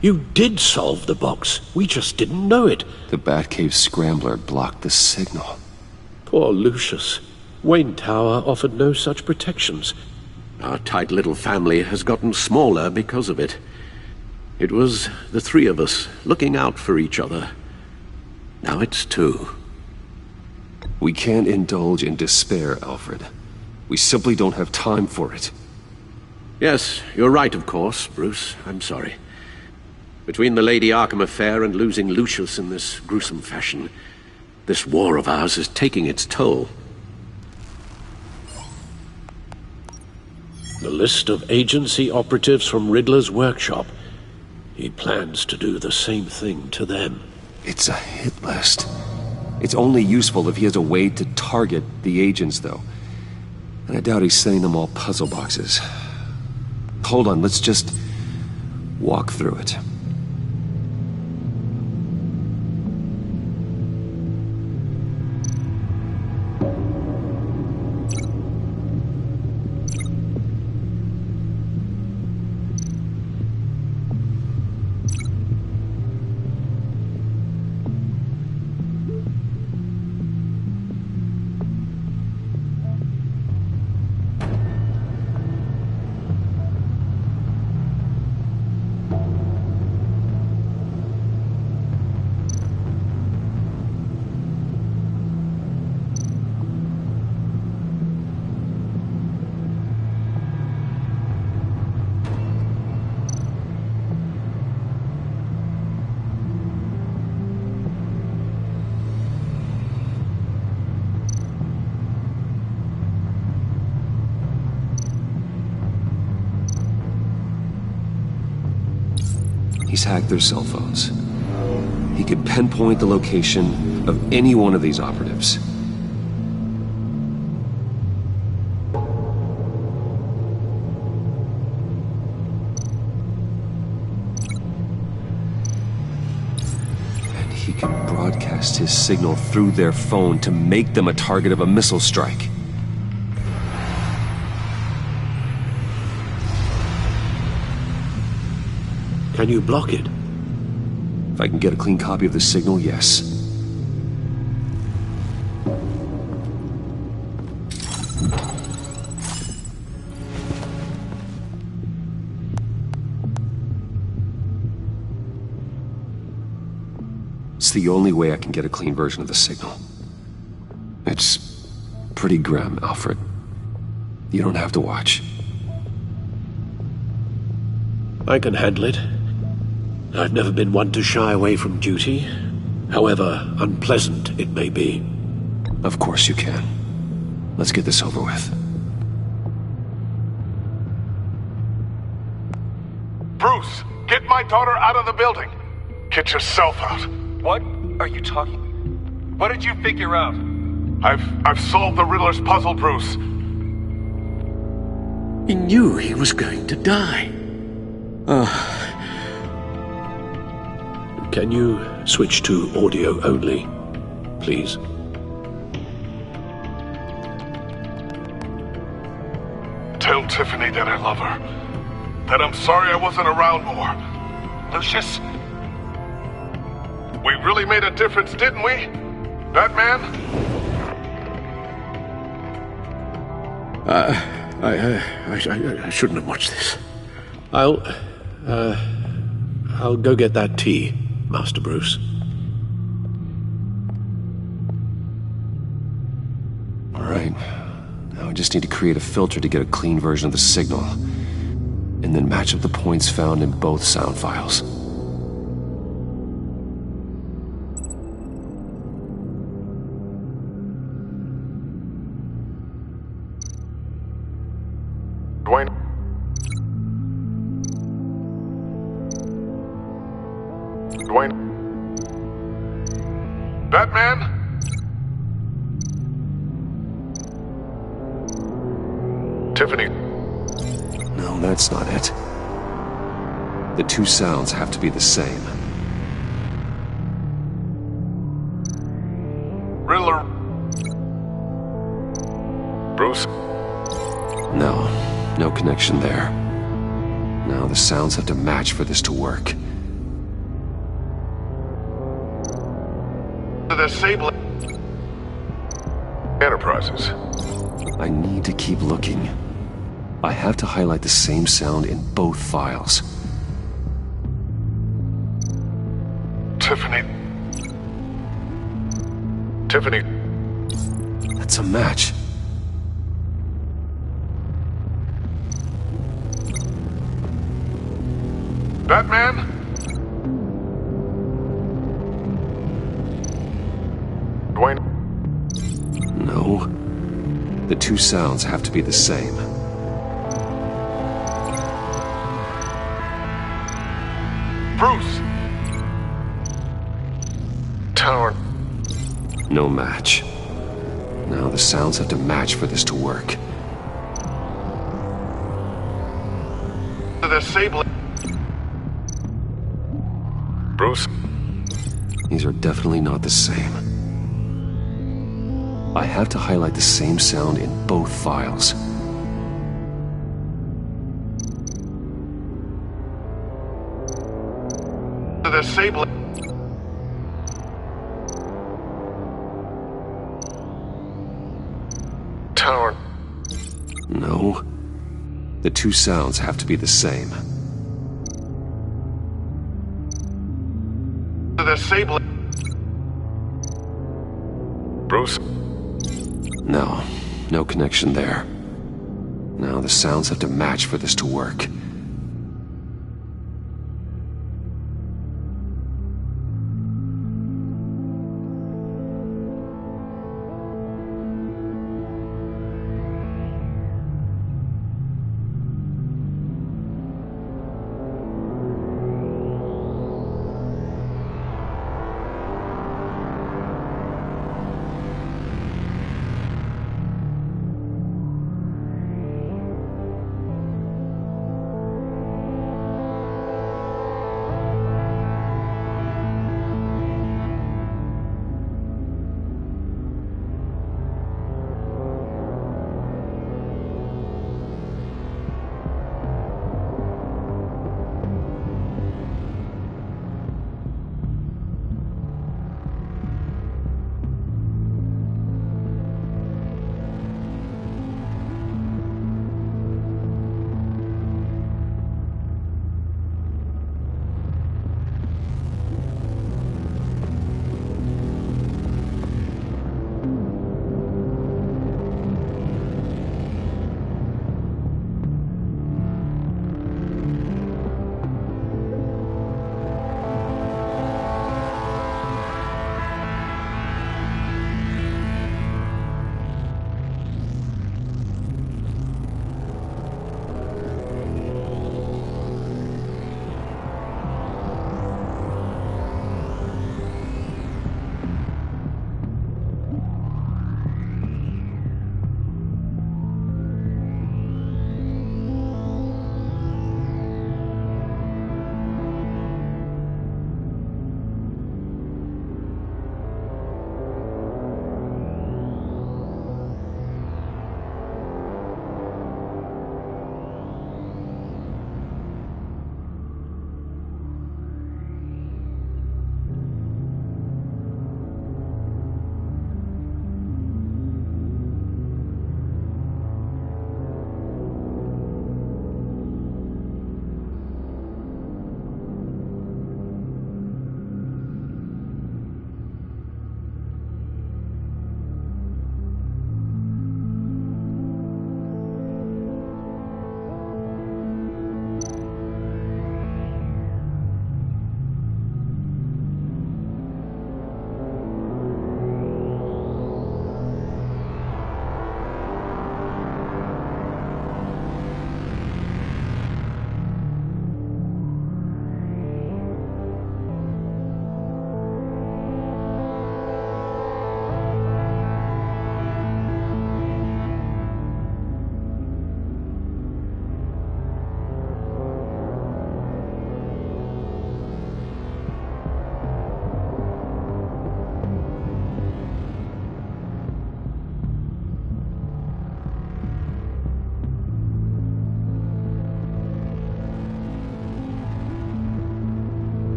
S14: You did solve the box. We just didn't know it.
S15: The Batcave scrambler blocked the signal.
S14: Poor Lucius. Wayne Tower offered no such protections. Our tight little family has gotten smaller because of it. It was the three of us looking out for each other. Now it's two.
S15: We can't indulge in despair, Alfred. We simply don't have time for it.
S14: Yes, you're right, of course, Bruce. I'm sorry. Between the Lady Arkham affair and losing Lucius in this gruesome fashion, this war of ours is taking its toll. The list of agency operatives from Riddler's workshop. He plans to do the same thing to them.
S15: It's a hit list. It's only useful if he has a way to target the agents, though. And I doubt he's sending them all puzzle boxes. Hold on, let's just walk through it. He's hacked their cell phones. He could pinpoint the location of any one of these operatives. And he can broadcast his signal through their phone to make them a target of a missile strike.
S14: Can you block it?
S15: If I can get a clean copy of the signal, yes. It's the only way I can get a clean version of the signal. It's pretty grim, Alfred. You don't have to watch.
S14: I can handle it. I've never been one to shy away from duty, however unpleasant it may be.
S15: Of course you can. Let's get this over with.
S16: Bruce, get my daughter out of the building. Get yourself out.
S7: What are you talking? What did you figure out?
S16: I've solved the Riddler's puzzle, Bruce.
S14: He knew he was going to die. Can you switch to audio only, please?
S16: Tell Tiffany that I love her. That I'm sorry I wasn't around more.
S7: Lucius?
S16: We really made a difference, didn't we? Batman?
S14: I shouldn't have watched this. I'll go get that tea, Master Bruce.
S15: All right. Now I just need to create a filter to get a clean version of the signal, and then match up the points found in both sound files.
S16: Dwayne? Dwayne? Batman? Tiffany?
S15: No, that's not it. The two sounds have to be the same.
S16: Riddler? Bruce?
S15: No connection there. Now the sounds have to match for this to work.
S16: Disable Enterprises.
S15: I need to keep looking. I have to highlight the same sound in both files.
S16: Tiffany. Tiffany.
S15: That's a match.
S16: Batman? Dwayne?
S15: No. The two sounds have to be the same.
S16: Bruce! Tower.
S15: No match. Now the sounds have to match for this to work.
S16: Disable Bruce?
S15: These are definitely not the same. I have to highlight the same sound in both files.
S16: Disable Tower.
S15: No. The two sounds have to be the same.
S16: Disable Bruce?
S15: No connection there. Now the sounds have to match for this to work.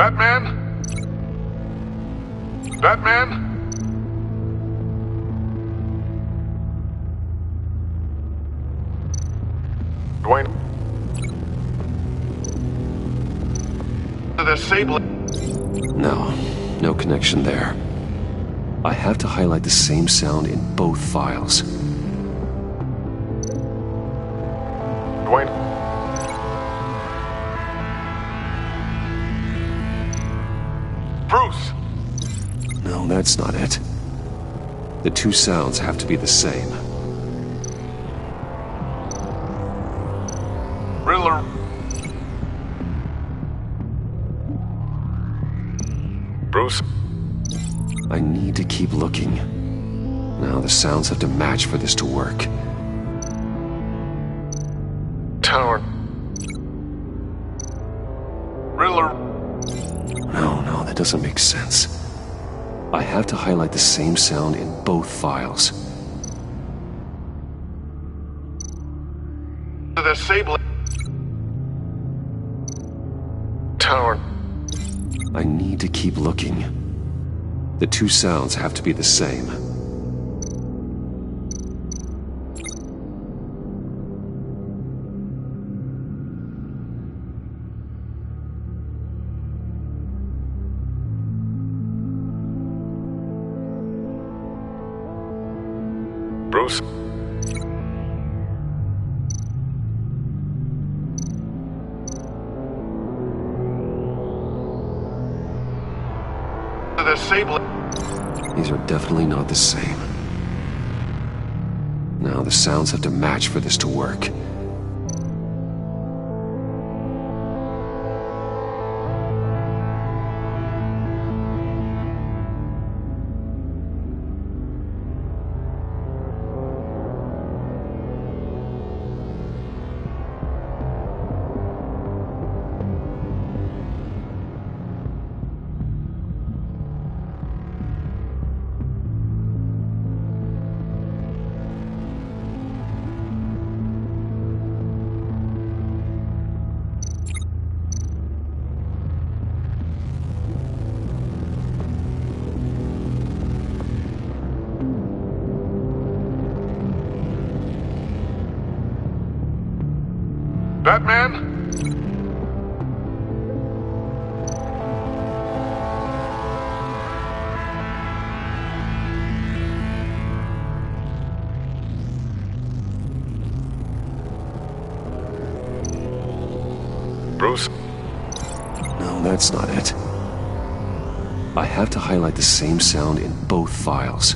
S16: Batman? Batman? Dwayne? Disabling.
S15: No connection there. I have to highlight the same sound in both files.
S16: Dwayne? Bruce!
S15: No, that's not it. The two sounds have to be the same.
S16: Riddler. Bruce?
S15: I need to keep looking. Now the sounds have to match for this to work.
S16: Tower. Riddler.
S15: No, that doesn't make sense. I have to highlight the same sound in both files.
S16: Disabling. Tower.
S15: I need to keep looking. The two sounds have to be the same.
S16: Bruce? Disabling.
S15: These are definitely not the same. Now the sounds have to match for this to work.
S16: Batman? Bruce?
S15: No, that's not it. I have to highlight the same sound in both files.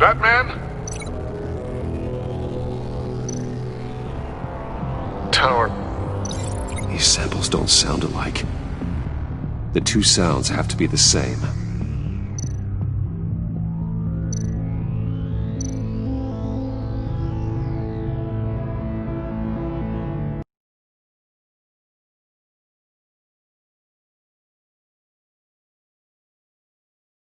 S16: Batman? Tower.
S15: These samples don't sound alike. The two sounds have to be the same.